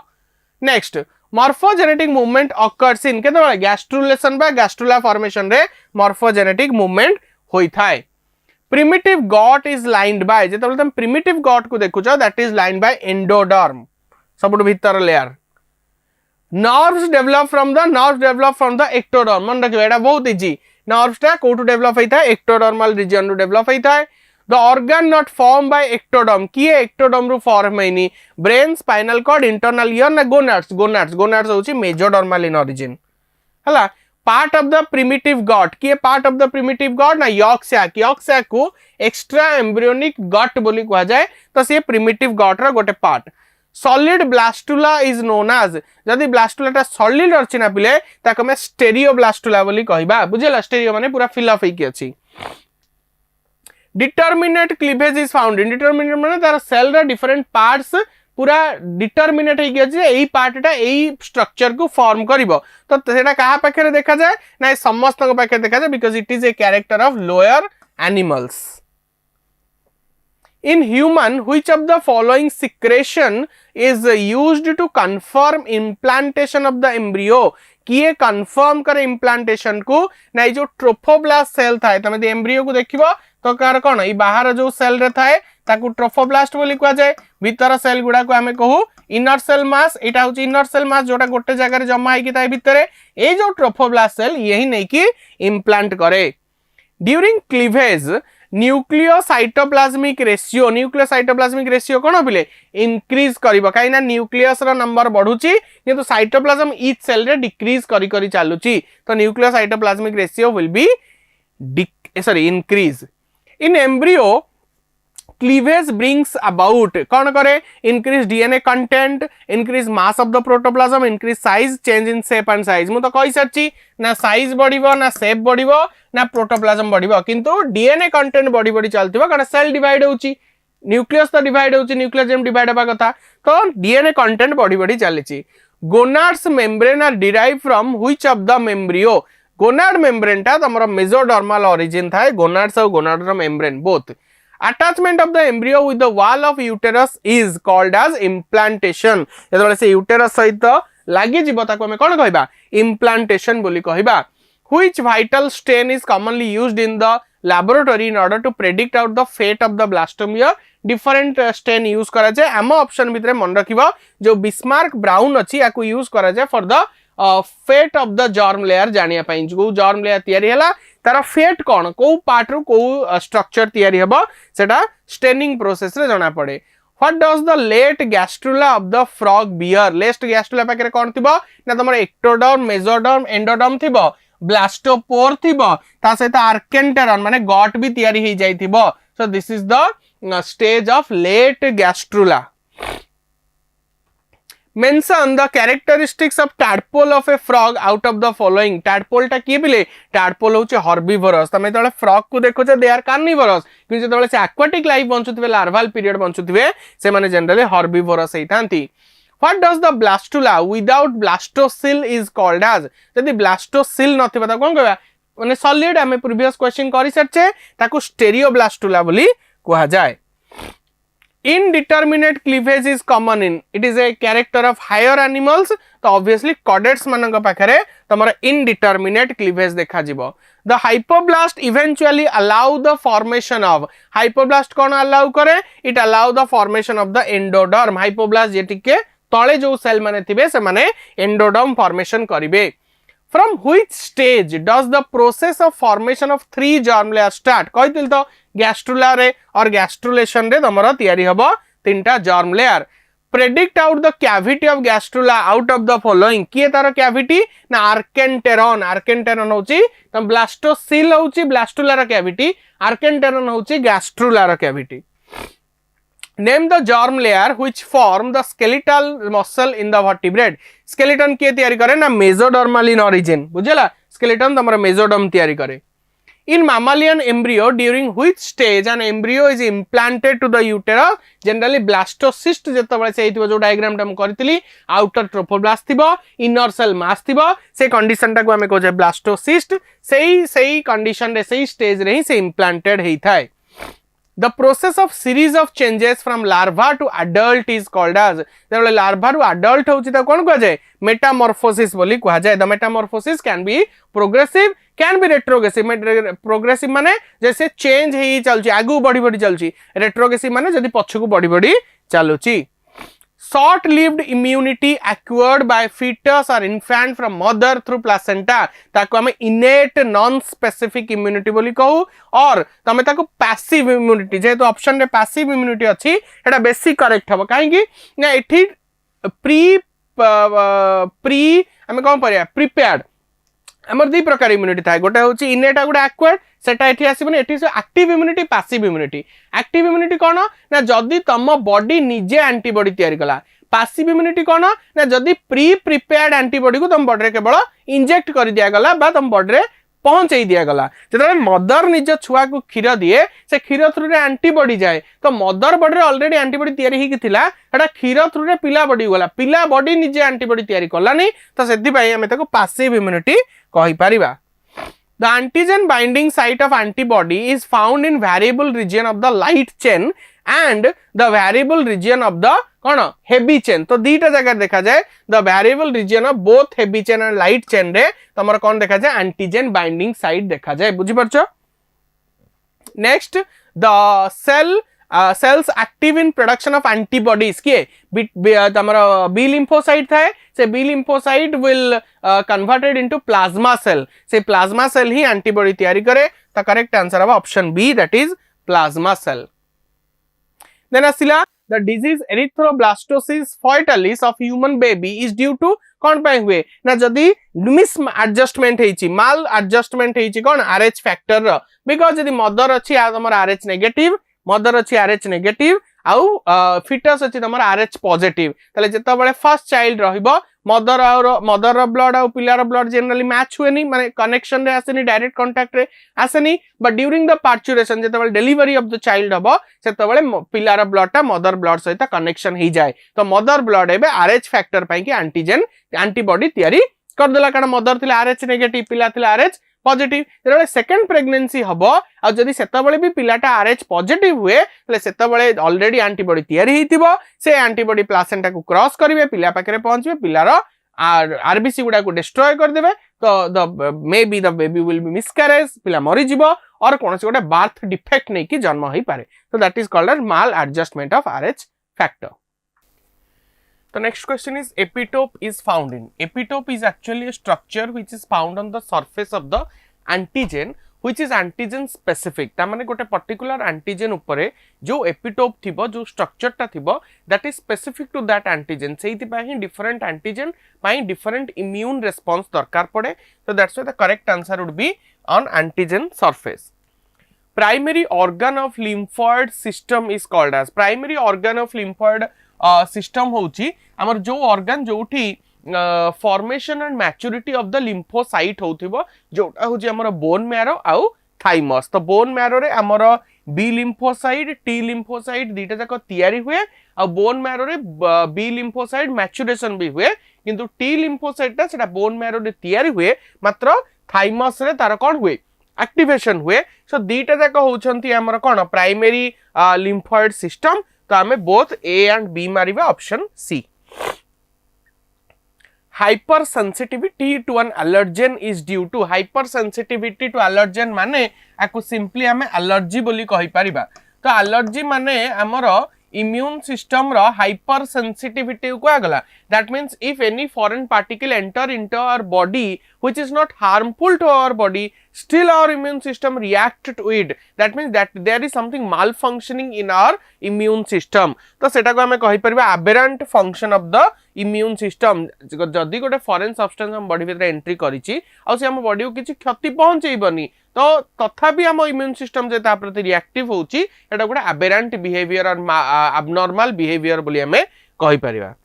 next morphogenetic movement occurs in केतबळे गैस्ट्रुलेशन बा गैस्ट्रुला फॉर्मेशन रे morphogenetic movement होई थाए primitive gut is lined by जेतबळे तुम primitive gut को देखुछो that is lined by endoderm सबटो भीतर layer nerves develop from the ectoderm मन रखियो एटा बहुत इजी nerves टा कोटू डेवलप होइता ectodermal region रो डेवलप होइता the organ not formed by ectoderm किए ectoderm रो फॉर्म हैनी brain spinal cord internal ear ना gonads होची mesodermal in origin हला part of the primitive gut किए part of the primitive gut ना yolk sac को extra embryonic gut बोली कहा जाए तो से primitive gut रो गोटे part solid blastula is known as जदि blastula टा solid अछि ना पिले ताको में stereoblastula बोली कहिबा बुझेला stereo माने पूरा fill up होई अछि determinate cleavage is found indeterminate माने तार cell रा different parts पूरा determinate होई अछि एई पार्ट टा एई स्ट्रक्चर को फॉर्म करिवो तो सेटा कहा पाखरे देखा जाए ना समस्त को पाखरे देखा जाए because it is a character of lower animals in human which of the following secretion is used to confirm implantation of the embryo किए confirm करे implantation को ना जो ट्रोफोब्लास्ट सेल थाए तमे एम्ब्रियो को देखिबो तो कार कोन ई बाहर जो सेल रे थाए ताकू ट्रोफोब्लास्ट बोली कहा जाए भीतर सेल गुडा को हमें कहू इनर सेल मास एटा होची इनर सेल मास जोटा गोटे जगह रे जमा है कि ताए भीतर ए जो ट्रोफोब्लास्ट सेल यही नहीं कि इम्प्लांट करे ड्यूरिंग क्लीवेज न्यूक्लियोसाइटोप्लाज्मिक रेशियो कोन होबिले इंक्रीज करिवो काई ना न्यूक्लियस रो नंबर बढ़ुची किंतु साइटोप्लाज्म ईच सेल रे डिक्रीज करी चालुची तो nucleocytoplasmic ratio will be increase in embryo cleavage brings about कौन करे increase DNA content increase mass of the protoplasm increase size change in shape and size मु तो कहि सरची ना size बढ़िबो ना shape बढ़िबो ना protoplasm बढ़िबो किंतु DNA content बढ़ी चलतिबो कारण सेल डिवाइड होउची न्यूक्लियस तो डिवाइड होची न्यूक्लियस जेम डिवाइड होबा कथा तो डीएनए कंटेंट बढ़ी बढ़ी चलीची gonads membrane are derive from which of the embryo gonad membrane टा तमरो मेसोडर्मल ओरिजिन थाए गोनाड्स और गोनाडर membrane both attachment of the embryo with the wall of uterus is called as implantation जेतबेले से यूटेरस सहित लागि जिवो ताको हमें कोन कहबा इम्प्लांटेशन बोली कहबा which vital stain is commonly used in the laboratory in order to predict out the fate of the blastomia different stain use करा जाए आम ऑप्शन भितर मन रखिबो जो बिस्मार्क ब्राउन अछि याकू यूज करा जाए for the fate of the germ layer जानिया पई जो जर्म लेयर तयारी हला तार फेट कोन को पार्ट रो को स्ट्रक्चर तयारी हबो सेटा स्टेनिंग प्रोसेस रे जाना पड़े What does the late gastrula of the frog bear? Late gastrula पाखे कौन थी ना तुम एक्टोडर्म मेसोडर्म एंडोडर्म थी ब्लास्टोपोर थी सहित आर्केंटेरन माने गट भी तैयारी हो जाइथिबो so this is the stage of late gastrula Mention the characteristics of tadpole of a frog out of the following. Tadpole टा किए बिले tadpole होचे herbivorous तमे तळे frog को देखो जे they are carnivorous कि जेतळे से aquatic life बंचुथिबे larval period बंचुथिबे से माने generally herbivorous हेइथांती What does the blastula without blastocyst is called as? जदि blastocyst नथिबा त कोन कहबा माने solid हमें previous question करि सरचे ताको stereoblastula बोली कहा जाय Indeterminate cleavage is common in it is a character of higher animals तो obviously chordates मानक पाखरे तमरा indeterminate cleavage देखा जिवो the hypoblast eventually allow the formation of hypoblast कौन allow करे it allow the formation of the endoderm hypoblast जे टिके तळे जो सेल माने थिबे से माने endoderm formation करिवे From which stage does the process of formation of three germ layers start? कहितिल तो gastrula रे और gastrulation रे तमरा तयारी हबो तीनटा germ layer. Predict out the cavity of gastrula out of the following. किए तार cavity ना archenteron. Archenteron होची तम blastocyst होची blastula रा cavity. Archenteron होची gastrula रा cavity. Name the germ layer which form the skeletal muscle in the vertebrate. Skeleton किए तैयारी करे ना mesodermal in origin. बुझला skeleton तमरा mesoderm तैयारी करे. In mammalian embryo during which stage an embryo is implanted to the uterus generally blastocyst जेतबेले से हेतिबो जो diagram टा हम करथिली outer trophoblast थिबो inner cell mass थिबो से कंडीशन टा को हमें कहै blastocyst सेही कंडीशन रे सेही स्टेज रे ही से implanted हेई थाए The process of series of changes from larva to adult is called as जेबले larva ru adult होची त कोन कहै metamorphosis बोली कहै जाय the metamorphosis can be progressive can be retrogressive progressive माने जैसे चेंज हेई चलची आगु बढ़ी बढ़ी चलची retrogressive माने जदी पछकु बढ़ी बढ़ी चलुची short lived immunity acquired by fetus or infant from mother through placenta ताको हमें innate non specific immunity बोली कहू और तमे ताको passive immunity जे तो ऑप्शन रे passive immunity अछि एटा बेसी करेक्ट हबो काहे कि ना एठी प्री हमें कोन परिया प्रिपेयर्ड हमर दी प्रकार इम्यूनिटी थाए गोटे होची इनेट आ गोटे एक्वायर्ड सेटा एठी आसीबने एठी active immunity passive immunity active immunity कोन ना जदी तम बॉडी निजे एंटीबॉडी तयारी कला पैसिव इम्यूनिटी कोन ना जदी प्री प्रिपेयर्ड एंटीबॉडी को तम बॉडी रे केवल इंजेक्ट कर दिया गला बा तम बॉडी रे पहुंचाई दिया गला जेतबे मदर निज छुआ को खीर दिए से खीर थ्रू रे एंटीबॉडी जाए तो मदर बॉडी रे ऑलरेडी एंटीबॉडी तयारी ही थिला एटा खीर थ्रू रे पिला बॉडी गला पिला बॉडी निजे एंटीबॉडी तयारी करलानी तो सेति पई हमें ताको पैसिव इम्यूनिटी कहि परिबा The antigen binding site of antibody is found in variable region of the light chain and the variable region of the कौन heavy chain तो दीटा जगह देखा जाए the variable region of both heavy chain and light chain रे तमरा कौन देखा जाए antigen binding site देखा जाए बुझी परछो next the cells active in production of antibodies किए तमरा B lymphocyte थाए से B lymphocyte will converted into plasma cell से plasma cell ही antibody तैयारी करे तो correct answer है option B that is plasma cell then asila the disease erythroblastosis fetalis of human baby is due to कौन पाए हुए ना जदी मिस एडजस्टमेंट हेची माल एडजस्टमेंट हेची कौन RH फैक्टर रो बिकॉज़ जदी मदर अछि आ हमर RH नेगेटिव मदर अछि RH नेगेटिव आउ फिटस अछि तमर RH पॉजिटिव तले जेतबेले फर्स्ट चाइल्ड रहिबो मदर ब्लड आउ पिलार ब्लड जनरली मैच हुएनी माने कनेक्शन रे आसेनी डायरेक्ट कांटेक्ट रे आसेनी बट ड्यूरिंग द पार्चुरेशन जेतबेले डिलीवरी ऑफ द चाइल्ड हबो सेतबेले पिलार ब्लड टा मदर ब्लड सहित कनेक्शन ही जाए तो मदर ब्लड एबे RH फैक्टर पई कि एंटीजन एंटीबॉडी तयारी कर देला कारण मदर थिला RH नेगेटिव पिला थिला RH पॉजिटिव जेतबेले सेकंड प्रेगनेंसी हबो आ जदी सेतबेले भी पिलाटा RH पॉजिटिव हुए तले सेतबेले ऑलरेडी एंटीबॉडी तयारी हेतिबो से एंटीबॉडी प्लासेंटा को क्रॉस करिवे पिला पाखरे पहुंचबे पिलार आरबीसी गुडा को डिस्ट्रॉय कर देबे तो the may be the baby will be miscarriage पिला मरि जिवो और कोनसे गोटे बर्थ डिफेक्ट नै कि जन्म होई पारे तो that is called as maladjustment of RH factor. The next question is epitope is found in. Epitope is actually a structure which is found on the surface of the antigen which is antigen specific. ता माने गोटे particular antigen उपरे जो epitope थिबो जो structure ता थिबो that is specific to that antigen. सेहिति पाही different antigen पाही different immune response दरकार पड़े. So that's why the correct answer would be on antigen surface. Primary organ of lymphoid system is called as. Primary organ of lymphoid system होची हमर जो organ जोठी formation and maturity of the lymphocyte होथिबो जोटा होची हमर bone marrow आउ thymus तो बोन मैरो रे हमर बी लिम्फोसाइट टी लिम्फोसाइट दीटा जाक तयारी हुए आ बोन मैरो रे बी लिम्फोसाइट मैच्योरेशन भी हुए किंतु टी लिम्फोसाइट ता सेटा बोन मैरो रे तयारी हुए मात्र थाइमस रे तार कोन हुए एक्टिवेशन हुए सो दीटा जाक होचंती हमर कोन प्राइमरी लिम्फोइड सिस्टम तो हमें बोथ ए एंड बी मारिबा option C. Hypersensitivity to an allergen is due to. Hypersensitivity to allergen माने आकु सिंपली हमें एलर्जी बोली कहि परिबा तो एलर्जी माने हमरो immune system रो hypersensitivity को आगला that means if any foreign particle enter into our body which is not harmful to our body still our immune system react to it that means that there is something malfunctioning in our immune system तो सेटा को हमें कहि परबा aberrant function of the immune system जदी गोटे foreign substance हम body भीतर entry करिछि आ से हम बॉडी को किछि क्षति पहुंचैबनी तो तथापि हम इम्यून सिस्टम जे ता प्रति रिएक्टिव होउची एटा गोटे aberrant behavior और abnormal behavior बोली हमें कहि परिबा.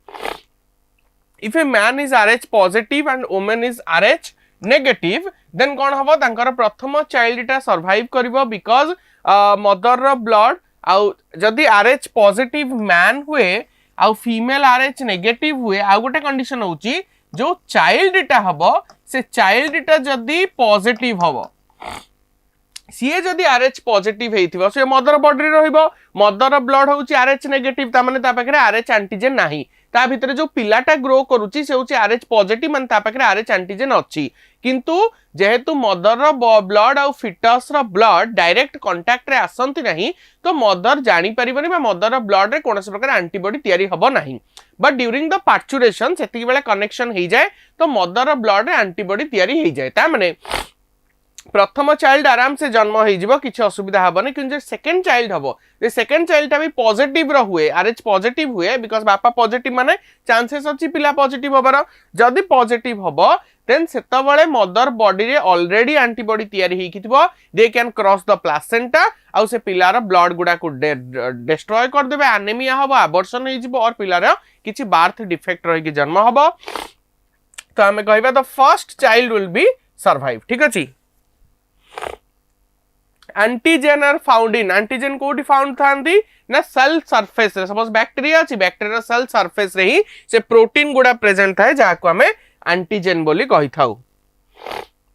If a man is RH positive and woman is RH negative then कोन हबो तांकर प्रथम चाइल्ड टा सर्वाइव करिवो बिकॉज़ मदर रो ब्लड आ जदी RH पॉजिटिव मैन हुए आ फीमेल RH नेगेटिव हुए आ गोटे कंडीशन होउची जो चाइल्ड टा हबो से चाइल्ड टा जदी पॉजिटिव हबो सीए जदी RH पॉजिटिव हेइथिबो से मदर बॉडी रहिबो मदर ब्लड होउची RH नेगेटिव ता माने ता पाखरे RH एंटीजन नाही ता भितरे जो पिलाटा ग्रो करूची से होउची RH पॉजिटिव माने ता पाखरे RH एंटीजन अछि किंतु जेहेतु मदर रो ब्लड आ फिटस रो ब्लड डायरेक्ट कांटेक्ट रे आसंती नाही तो मदर जानि परिबनी बा मदर रो ब्लड रे कोनसे प्रकार एंटीबॉडी तयारी हबो नाही बट ड्यूरिंग द पार्चुरेशन सेति बेले कनेक्शन हे जाय तो मदर रो ब्लड रे एंटीबॉडी तयारी हे जाय ता माने प्रथम चाइल्ड आराम से जन्म हो जिवो किछि असुविधा हबने किंतु सेकंड चाइल्ड हबो जे सेकंड चाइल्ड टा भी पॉजिटिव रो हुए RH पॉजिटिव हुए बिकॉज़ बापा पॉजिटिव माने चांसेस अछि पिला पॉजिटिव हबार जदी पॉजिटिव हबो देन सेतबेले मदर बॉडी रे ऑलरेडी एंटीबॉडी तयारी हेकि थिबो they can cross the placenta आ से पिलार ब्लड गुडा को डिस्ट्रॉय कर देबे एनीमिया हबो अबॉर्शन हे जिवो और पिलार किछि बर्थ डिफेक्ट रहि कि जन्म हबो तो हमें कहबा the first child will be survive ठीक अछि. Antigen are found in antigen कोडी फाउंड थांती ना सेल सरफेस रे सपोज बैक्टीरिया अछि बैक्टीरिया सेल सरफेस रे ही से प्रोटीन गुडा प्रेजेंट थाए जा को हमें एंटीजन बोली कहि थाउ.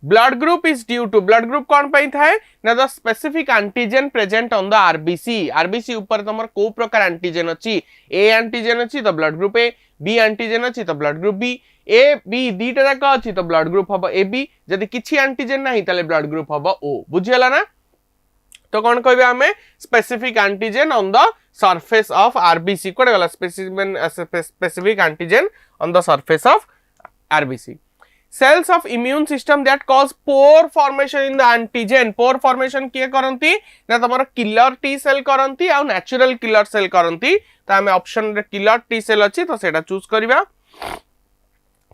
Blood group is due to blood group कोन पई थाए ना the specific antigen present on the RBC ऊपर तमर को प्रकार एंटीजन अछि ए एंटीजन अछि तो blood group A B antigen अछि तो blood group B A B दीटा जाक अछि तो ब्लड ग्रुप हबो ए बी जदी किछि एंटीजन नाही तले ब्लड ग्रुप हबो ओ बुझियला ना तो कौन कहबे हमें specific antigen on the surface of RBC कोड गला specific antigen on the surface of RBC. cells of immune system that cause pore formation in the antigen pore formation किए करंती ना तमरो किलर टी सेल करंती आ नेचुरल किलर सेल करंती त हमें option रे killer T cell अछि तो सेटा चूज करबा.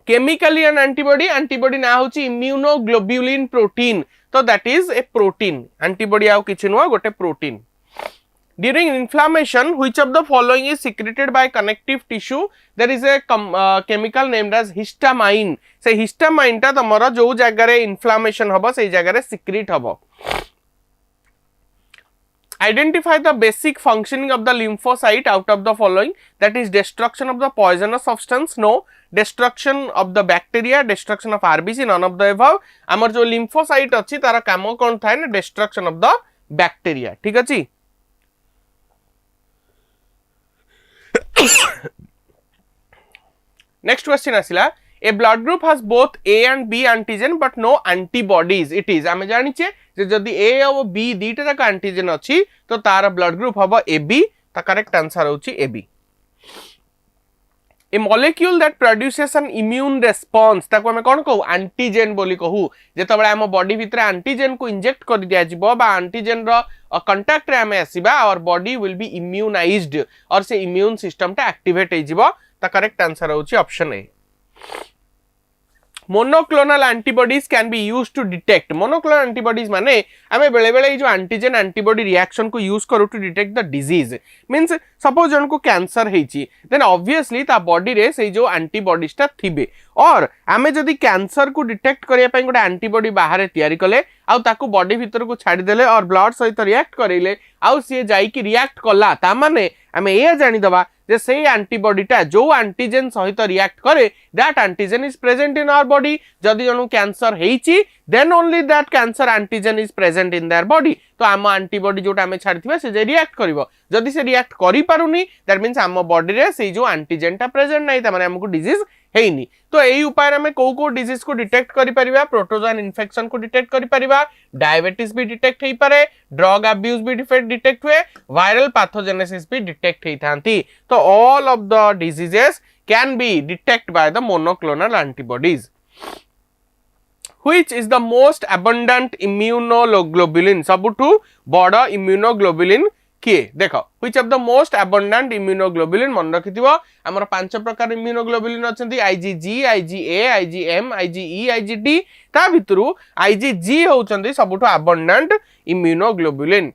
Chemically N antibody ना होची इम्यूनोग्लोबुलिन प्रोटीन तो that is a protein antibody आउ किछि नुवा गोटे protein. During inflammation, which of the following is secreted by connective tissue? There is a chemical named as histamine. से histamine टा तमरा जो जगह रे inflammation हबो से जगह रे secrete हबो. Identify the basic functioning of the lymphocyte out of the following. That is destruction of the poisonous substance. No. Destruction of the bacteria, destruction of RBC, none of the above. आमर जो lymphocyte अच्छी तारा कामो कौन था ना destruction of the bacteria. ठीक अछि? Next question आसिला. A blood group has both A and B antigen but no antibodies. It is. आमे जानी चे जदि A और B दीटा तक antigen अच्छी तो तारा blood group हवा AB. ता correct answer होची AB. A molecule that produces an immune response ताको हमें कौन कहू antigen बोली कहू जेतबेले हम बॉडी भितर antigen को इंजेक्ट कर दिया जिवो बा antigen रो कांटेक्ट रे हमें आसीबा our body will be immunized और से immune system टा एक्टिवेट हे जिवो ता करेक्ट आंसर होची option A. Monoclonal antibodies can be used to detect. Monoclonal antibodies माने हमें बेले बेले जो antigen antibody reaction को use करू to detect the disease. Means suppose जन को कैंसर हेची then obviously ता बॉडी रे से जो antibodies टा थिबे और हमें जदि कैंसर को डिटेक्ट करिया पई गोटे एंटीबॉडी बाहर तयारी कले आउ ताकू बॉडी भीतर को छाड़ी देले और ब्लड सहित रिएक्ट करेले आउ सी जाई कि रिएक्ट कला ता माने हमें ये जानि दबा जे से एंटीबॉडी टा जो एंटीजन सहित रिएक्ट करे that antigen is present in our body जदि जनु कैंसर हेची then only that cancer antigen is present in their body तो आम एंटीबॉडी जोटा हमें छाड़िथिबा से जे रिएक्ट करिवो जदि से रिएक्ट करि पारुनी दैट मींस आम बॉडी रे से जो एंटीजन टा प्रेजेंट नाही ता माने हमको डिजीज हेइनी तो एई उपाय हमें को डिजीज को डिटेक्ट करि परिबा प्रोटोजोन इन्फेक्शन को डिटेक्ट करि परिबा डायबिटीज भी डिटेक्ट हेई पारे ड्रग अब्यूज भी डिटेक्ट हुए वायरल पैथोजेनेसिस भी डिटेक्ट हेई थांती तो all of the diseases can be detect by the monoclonal antibodies. Which is the most abundant immunoglobulin? सबुठु बड़ा immunoglobulin किए देखो which of the most abundant immunoglobulin मन रखिथिबो हमर पांच प्रकार immunoglobulin अछंती IgG, IgA, IgM, IgE, IgD ता भितरु IgG होचंती सबुठु abundant immunoglobulin.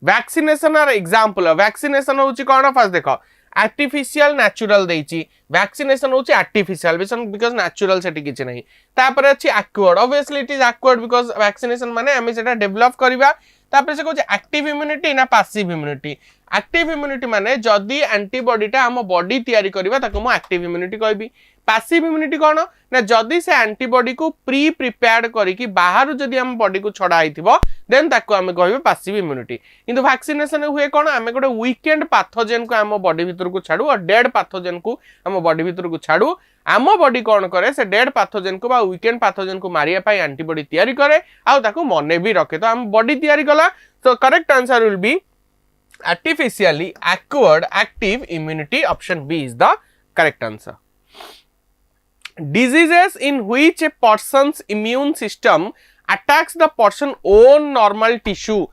Vaccination आर एग्जांपल वैक्सीनेशन होची कोन फर्स्ट देखो आर्टिफिशियल नेचुरल देची वैक्सीनेशन होची आर्टिफिशियल बिकॉज़ नेचुरल सेठी किछ नहीं तापर अछि acquired obviously it is acquired because vaccination माने हमें सेटा डेवलप करबा तापर से कहै एक्टिव इम्यूनिटी ना पैसिव इम्यूनिटी एक्टिव इम्यूनिटी माने जदी एंटीबॉडी टा हम बॉडी तयारी करबा ताको म एक्टिव इम्यूनिटी कहबी पैसिव इम्यूनिटी कोन ना जदी से एंटीबॉडी को प्री प्रिपेयर्ड करी कि बाहर जदी हम बॉडी को छडा आइथिबो देन ताको हम कहबे पैसिव इम्यूनिटी किंतु वैक्सीनेशन हुए कोन हमें गोटे वीकेंड पैथोजेन को हम बॉडी भीतर को छाडू और डेड पैथोजेन को हम बॉडी भीतर को छाडू आम बॉडी कौन करे से डेड पैथोजेन को बा वीकेंड पैथोजेन को मारिया पाई एंटीबॉडी तयारी करे आ ताको मने भी रखे तो हम बॉडी तयारी कला तो correct answer will be artificially acquired active immunity. Option B is the correct answer. Diseases in which a person's immune system attacks the person's own normal tissue.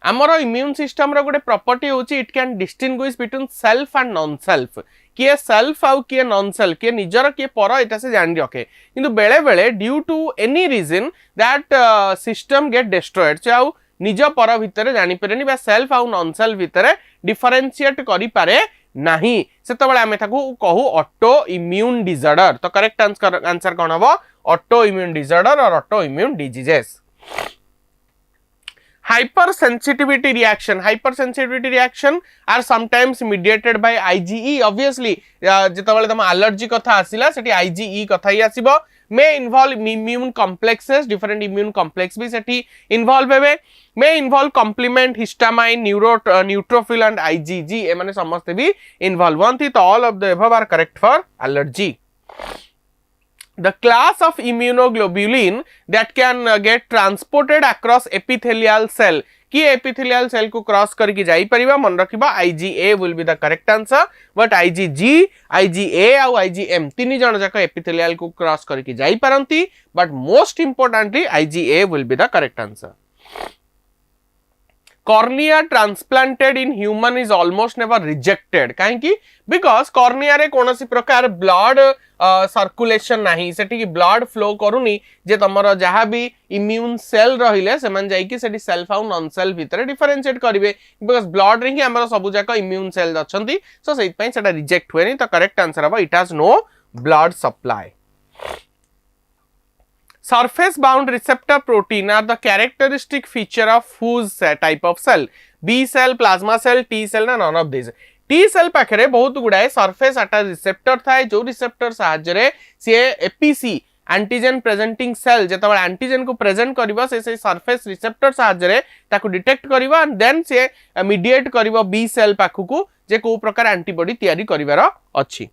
आमर इम्यून सिस्टम रो गोटे प्रॉपर्टी होची it can distinguish between self and non self किए self आउ किए non self किए निजर किए पर एटा से जानि रखे किंतु बेले बेले due to any reason that system get destroyed से आउ निज पर भितर जानि पारेनी बा सेल्फ आउ नॉन सेल्फ भितर डिफरेंशिएट करि पारे नाही सेतबेले आमे ताकू कहू ऑटो इम्यून डिसऑर्डर तो करेक्ट आंसर कोन हबो ऑटो इम्यून डिसऑर्डर और auto immune diseases. Hypersensitivity reaction are sometimes mediated by IgE. Obviously जेतबेले तम एलर्जी कथा आसिला सेठी IgE कथा ही आसीबो may involve immune complexes different immune complex भी सेठी involve हेबे may involve complement histamine neutrophil and IgG ए माने समस्त भी involve होंती तो all of the above are correct for allergy. The class of immunoglobulin that can get transported across epithelial cell कि epithelial cell को cross करके जाई परिबा मन रखिबा IgA will be the correct answer but IgG IgA और IgM तीन जण जाक epithelial को क्रॉस करके जाई परंती but most importantly IgA will be the correct answer. cornea transplanted in human is almost never rejected कहीं बिकॉज कॉर्निया रे कौन सी प्रकार ब्लड सर्कुलेशन नहीं सेठी ब्लड फ्लो करूनी जे तमरो जहाँ भी इम्यून सेल रहिले से मन जाई कि सेठी सेल्फ आउ नॉन सेल्फ भितर डिफरेंशिएट करिवे बिकॉज ब्लड रे ही हमर सब जाक इम्यून सेल अछंती सो सेट पई सेटा रिजेक्ट होएनी तो करेक्ट आंसर हबो it has no blood supply surface bound receptor protein are the characteristic feature of whose type of cell B cell plasma cell T cell ना none of these T cell पाखरे बहुत गुड़ाए surface attack receptor थाए जो receptor साहाଯ୍ୟରେ से APC antigen presenting cell जेतबे antigen को present करिवो से surface receptor साहाଯ୍ୟରେ ताकू detect करिवो and then से mediate करिवो B cell पाखकू जे को प्रकार antibody तयारी करिवार अछि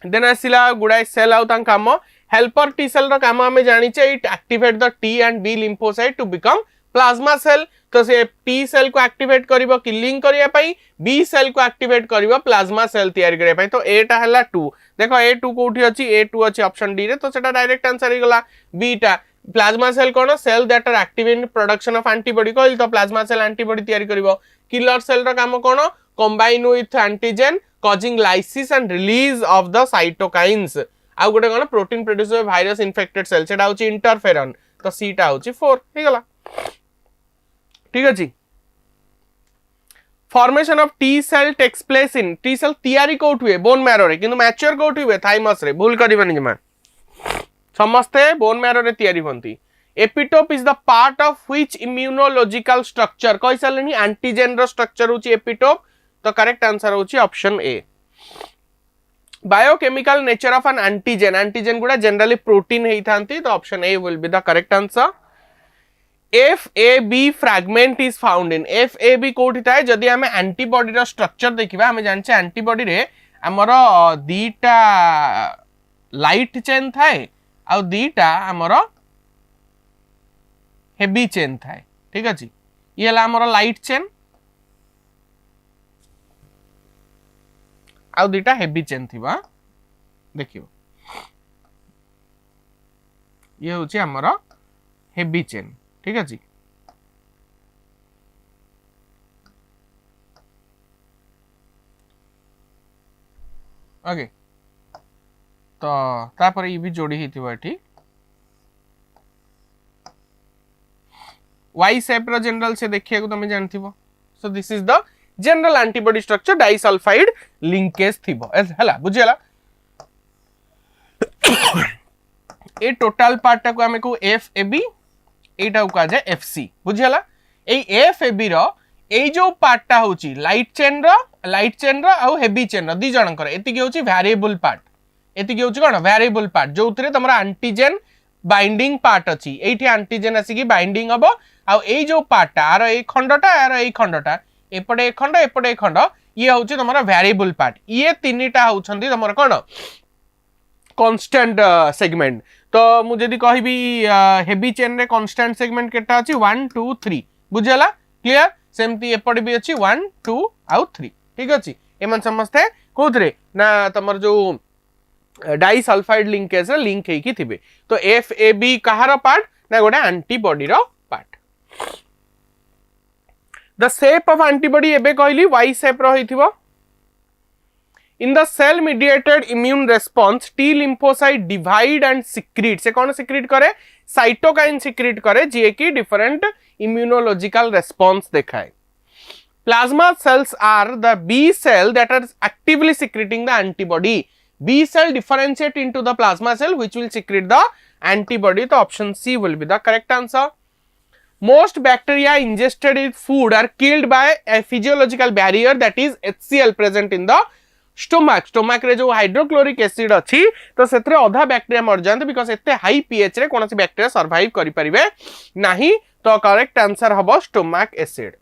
then आसिला गुड़ाए cell आउ तां काम helper T cell रो काम हमें जानिचे it activate the T and B lymphocyte to become plasma cell तो से T cell को activate करिवो killing करिया पई B cell को activate करिवो plasma cell तयारी करिया पई तो A टा हला 2 देखो A2 कोठी अछि A2 अछि ऑप्शन डी रे तो सेटा डायरेक्ट आंसर ही गला B टा प्लाज्मा सेल कोन cell that are active in production of antibody कहल तो प्लाज्मा सेल एंटीबॉडी तयारी करिवो किलर सेल रो काम कोन combine with antigen causing lysis and release of the cytokines आ गोटे कोन protein produce by virus infected cell सेटा होची इंटरफेरन तो सी टा होची 4 हे गला ठीक अछि formation of T cell takes place in T cell तयारी कोठ हुए बोन मैरो रे किंतु मैच्योर कोठ हुए थाइमस रे भूल करबनी जमा समस्ते बोन मैरो रे तयारी होंती epitope is the part of which immunological structure कहि सालेनी एंटीजन रो स्ट्रक्चर होची एपिटोप तो करेक्ट आंसर होची option A biochemical nature of an antigen antigen गुडा जनरली प्रोटीन हेई थांती तो option A will be the correct answer FAB fragment is found in FAB कोठी थाए जदी हमें एंटीबॉडी रो स्ट्रक्चर देखिबा हमें जानचे एंटीबॉडी रे हमरो दीटा लाइट चेन थाए आ दीटा हमरो हेवी चेन थाए ठीक अछि ये हला हमरो लाइट चेन आ दीटा हेवी चेन थिबा देखियो ये होची हमरो हेवी चेन ठीक अछि ओके तो तापर ये भी जोड़ी हिथिबो एठी Y shape रो जनरल से देखिया को तमे जानथिबो so this is the general antibody structure disulphide linkage थिबो हला बुझियला ए टोटल पार्ट को हमें को FAB एटा को जाए FC बुझियला ए FAB रो ए जो पार्टटा होची लाइट चेन रो आ हेवी चेन रो दी जनकर एति के होची वेरिएबल पार्ट एति के होची कोन वेरिएबल पार्ट जो उतरे तमरा एंटीजन बाइंडिंग पार्ट अछि एठी एंटीजन आसी की बाइंडिंग हबो आ ए जो पार्टटा आरो ए खंडटा आरो ए खंडटा एपटे एक खंड ये होची तमरा वेरिएबल पार्ट ये तीनटा होछंती तमरा कोन कांस्टेंट सेगमेंट तो मु जदी कहबी हेवी चेन रे कांस्टेंट सेगमेंट केटा अछि 1 2 3 बुझला क्लियर सेमती एपटे भी अछि 1 2 आउ 3 ठीक अछि एमन समझते कोथरे ना तमर जो डाइसल्फाइड लिंकेज रे लिंक हे की थिबे तो FAB कहार पार्ट ना गोटे एंटीबॉडी रो part the shape of antibody एबे कहली Y shape row हिथिबो in the cell mediated immune response T lymphocyte divide and secrete से कौन secrete करे cytokine secrete करे जे की different immunological response देखाए plasma cells are the B cell that are actively secreting the antibody B cell differentiate into the plasma cell which will secrete the antibody तो option C will be the correct answer most bacteria ingested in food are killed by a physiological barrier that is HCl present in the stomach रे जो hydrochloric acid अछि तो सेतरे आधा bacteria मर जांते because एते high pH रे कोनोसी बैक्टीरिया सर्वाइव करि परिबे नाही तो करेक्ट आंसर हबो stomach acid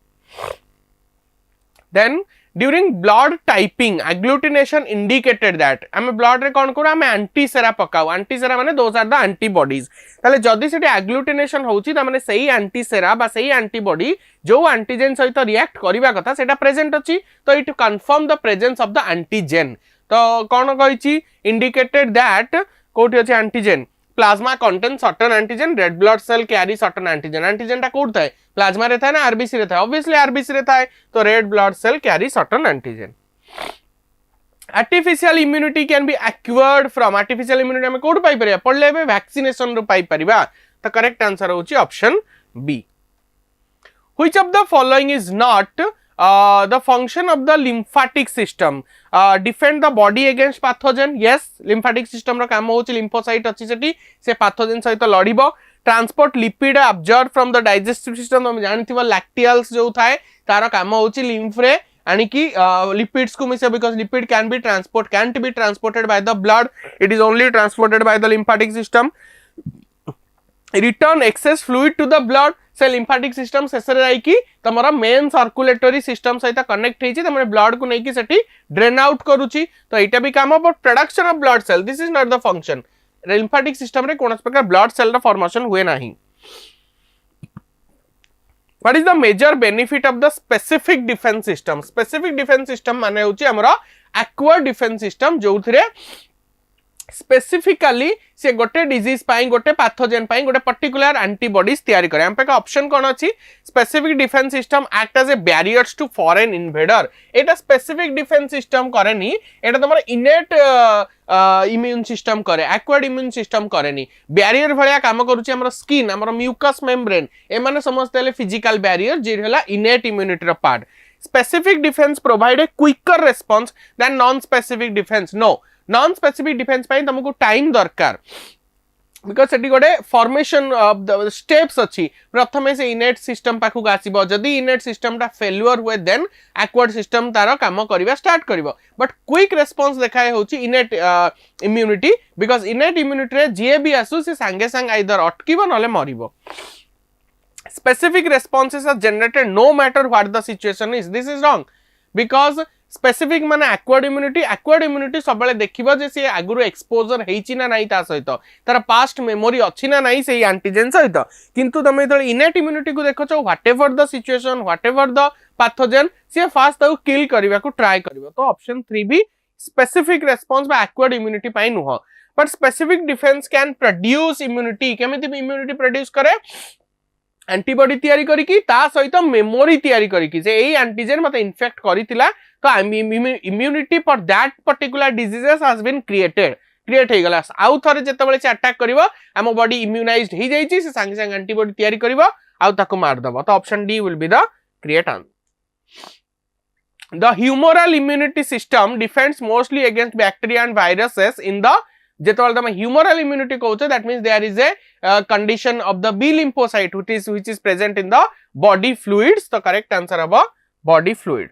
then during blood typing agglutination indicated that हमें ब्लड रे कोन करू हमें एंटीसेरा पकाऊ एंटीसेरा माने दोज आर द एंटीबॉडीज ताले जदी सेठी एग्लूटिनेशन होउची त माने सही एंटीसेरा बा सही एंटीबॉडी जो एंटीजन सहित रिएक्ट करिवा कथा सेटा प्रेजेंट अछि तो it confirm the presence of the antigen तो कोन कहिची इंडिकेटेड दैट कोठी अछि antigen plasma contain certain antigen red blood cell carry certain antigen antigen ता कोड थाए प्लाज्मा रे थाए ना आरबीसी रे थाए ऑब्वियसली आरबीसी रे थाए तो red blood cell carry certain antigen artificial immunity can be acquired from artificial immunity हम कोड पाई परिया पढ़ले बे वैक्सीनेशन रो पाई परिबा तो करेक्ट आंसर होची option B Which of the following is not the function of the lymphatic system? Defend the body against pathogen. Yes, lymphatic system रो काम होची lymphocyte अच्छी सेठी से pathogen सहित लड़िबो. Transport lipid absorbed from the digestive system हम जानथिबो lacteals जो थाए तार काम होची lymph रे यानी कि lipids को मिसे because lipid can't be transported by the blood. It is only transported by the lymphatic system. Return excess fluid to the blood. से lymphatic system शेषे जाइकी तमरा मेन सर्कुलेटरी सिस्टम सहित कनेक्ट हेची तमरे ब्लड को नेकी सेठी ड्रेन आउट करूची तो एटा भी काम but production of blood cell this is not the function lymphatic system रे कोनस प्रकार ब्लड सेल रा फॉर्मेशन हुए नाही What is the major benefit of the specific defense system? Specific defense system माने होची हमरा acquired defense system जोथिरे स्पेसिफिकली से गोटे डिजीज पाई गोटे पैथोजेन पाई गोटे पर्टिकुलर एंटीबॉडीज तैयारी करे हम पे का ऑप्शन कोन अछि specific defence system act as a barriers to foreign invader एटा स्पेसिफिक डिफेंस सिस्टम करे नी एटा तमर इनेट इम्यून सिस्टम करे एक्वायर्ड इम्यून सिस्टम करे नी बैरियर भलिया काम करूची हमर स्किन हमर म्यूकस मेम्ब्रेन ए माने समझतेले फिजिकल बैरियर जे हला इनेट इम्यूनिटी रो part specific defence provide a quicker response than non specific defence no non specific defence पाई तुमको टाइम दरकार बिकॉज सेठी गोटे फॉर्मेशन ऑफ द स्टेप्स अछि प्रथमे से इनेट सिस्टम पाखु आसीबो जदी इनेट सिस्टम टा फेल्युअर हुए देन एक्वायर्ड सिस्टम तार काम करबा स्टार्ट करबो बट क्विक रिस्पांस देखाय होची innate immunity because innate immunity रे जे भी आसु से संगे संग आइदर अटकीबो नले मरिबो specific responses are generated no matter what the situation is this is wrong because specific माने acquired immunity सब बेले देखिबो जे से आगुरु एक्सपोजर हेची ना नाही ता सहित तार पास्ट मेमोरी अछि ना नाही से एंटीजन सहित किंतु तमे तो इनेट इम्यूनिटी को देखो what ever the situation what ever the pathogen से फास्ट ताऊ किल करबा को ट्राई करबो तो ऑप्शन 3 भी स्पेसिफिक रिस्पांस बा एक्वायर्ड इम्यूनिटी पाई नुह but specific defence can produce immunity केमिति इम्यूनिटी प्रोड्यूस करे एंटीबॉडी तैयारी करिकी ता सहित मेमोरी तैयारी करिकी जे एई एंटीजन मते इन्फेक्ट करितिला तो immunity for that particular diseases has been create हे गला आउ थरे जते बेले से अटैक करबो हम बॉडी इम्यूनाइज्ड हे जाई छी से संगे संगे एंटीबॉडी तैयारी करबो आउ ताको मार दबो तो option D will be the correct answer the humoral immunity system defends mostly against bacteria and viruses in the जेतोल तमे ह्यूमरल इम्यूनिटी कहउछे that means there is a condition of the B lymphocyte which is present in the body fluids the correct answer of body fluid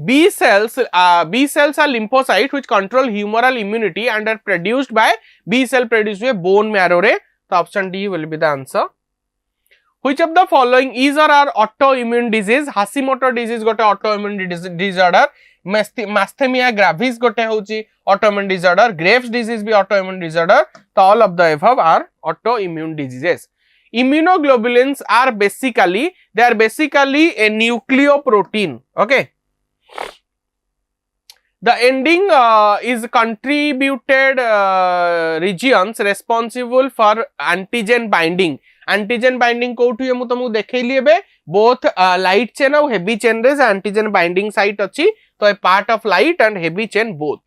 B cells are lymphocytes which control humoral immunity and are produced by B cell produced by bone marrow re so option D will be the answer which of the following is or are autoimmune disease Hashimoto disease gote autoimmune disorder Masthemia gravis gote hochi autoimmune disorder Graves disease be autoimmune disorder so all of the above are autoimmune diseases immunoglobulins are basically a nucleoprotein okay the ending is contributed regions responsible for antigen binding कोठु हम तुमको देखैली एबे both light chain और heavy chain रे antigen binding site अछि तो a part of light and heavy chain both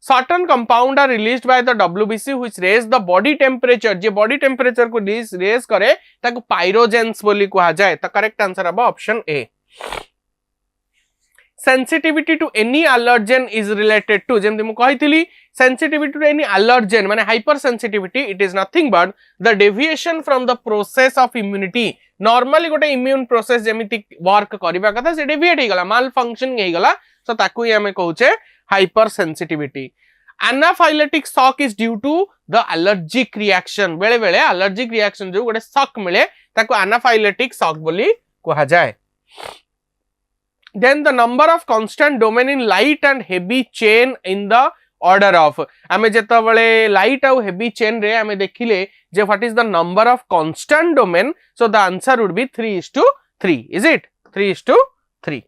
certain compound are released by the WBC which raise the body temperature J body temperature को raise करे ताको pyrogens बोली कहा जाए तो correct answer अब option A sensitivity to any allergen is related to जेमति मु कहितली sensitivity to any allergen माने hypersensitivity it is nothing but the deviation from the process of immunity normally गोटे immune process जेमिति work करिबा कथा से deviate हे गला malfunction हे गला so ताकू ही हमें कहउचे hypersensitivity anaphylactic shock is due to the allergic reaction बेले बेले allergic reaction जो गोटे shock मिले ताकू anaphylactic shock बोली कहा जाए then the number of constant domain in light and heavy chain in the order of आमे जेता बळे light और heavy chain रे आमे देखिले जे what is the number of constant domain so the answer would be 3:3 is it 3:3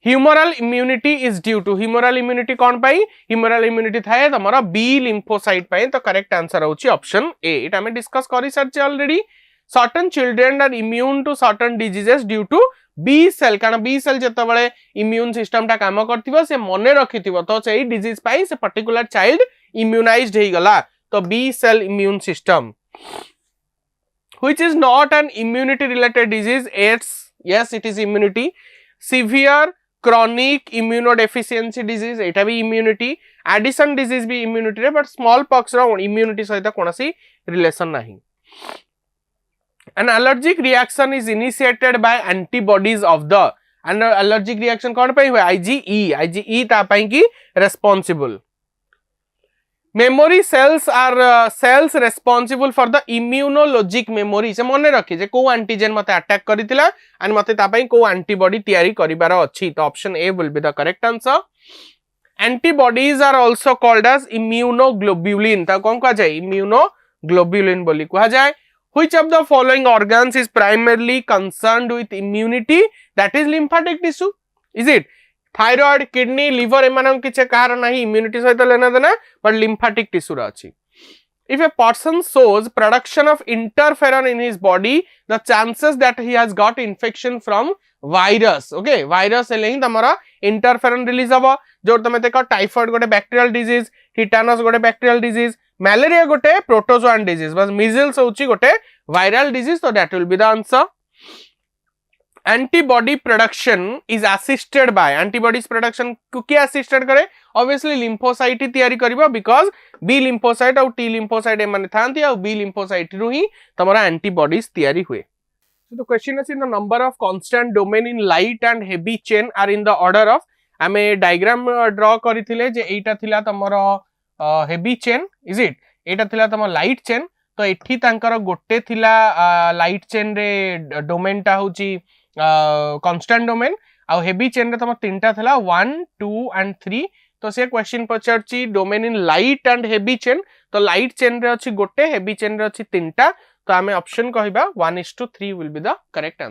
humoral immunity is due to humoral immunity कौन पाई humoral immunity थाए तमरा B lymphocyte पाई तो correct answer होची option A इटा हमें discuss करि सरचे already certain children are immune to certain diseases due to B cell कारण B cell जत बड़े immune system टा काम करथिबो से मने रखिथिबो तो सेही disease पाई से particular child immunized हेई गला तो B cell immune system which is not an immunity related disease. Yes it is immunity. Severe chronic immunodeficiency disease एटा भी immunity. Addison disease भी immunity रे but smallpox रो immunity सहित कोनसी relation नहीं. An allergic reaction is initiated by antibodies of the and allergic reaction कौन पे हुआ IgE ता पाई की responsible. Memory cells are cells responsible for the immunologic memory से मने रखी जे को antigen मते attack करितिला and मते ता पाई को antibody तैयारी करिबार अछि तो option A will be the correct answer. Antibodies are also called as immunoglobulin ता कौन कहा जाए immunoglobulin बोली कहा जाए. Which of the following organs is primarily concerned with immunity? That is lymphatic tissue. Is it? Thyroid, kidney, liver एमान किछे कहार नहीं immunity सहित लेना देना but lymphatic tissue अछि. If a person shows production of interferon in his body, the chances that he has got infection from virus, okay, virus हेले ही तमरा interferon release हबो जो तमे देखो typhoid गोटे bacterial disease, tetanus गोटे bacterial disease, malaria गोटे protozoan disease, बस measles होची गोटे viral disease, so that will be the answer. Antibody production is assisted by antibodies production को क्या assisted करे obviously lymphocyte तैयारी करिबा because B lymphocyte और T lymphocyte एमाने थांती और B lymphocyte रु ही तमरा antibodies तैयारी हुए. So the question is in the number of constant domain in light and heavy chain are in the order of आमे diagram draw करिथिले जे एटा थिला तमरो heavy chain is it एटा थिला तमरो light chain तो एठी तांकर गोटे थिला light chain रे domain टा होची constant domain और heavy chain रे तम तीनटा थिला 1 2 and 3 तो से question पचारची domain in light and heavy chain तो light chain रे अछि गोटे heavy chain रे अछि तीनटा तो आमे option कहिबा 1:3 will be the correct answer.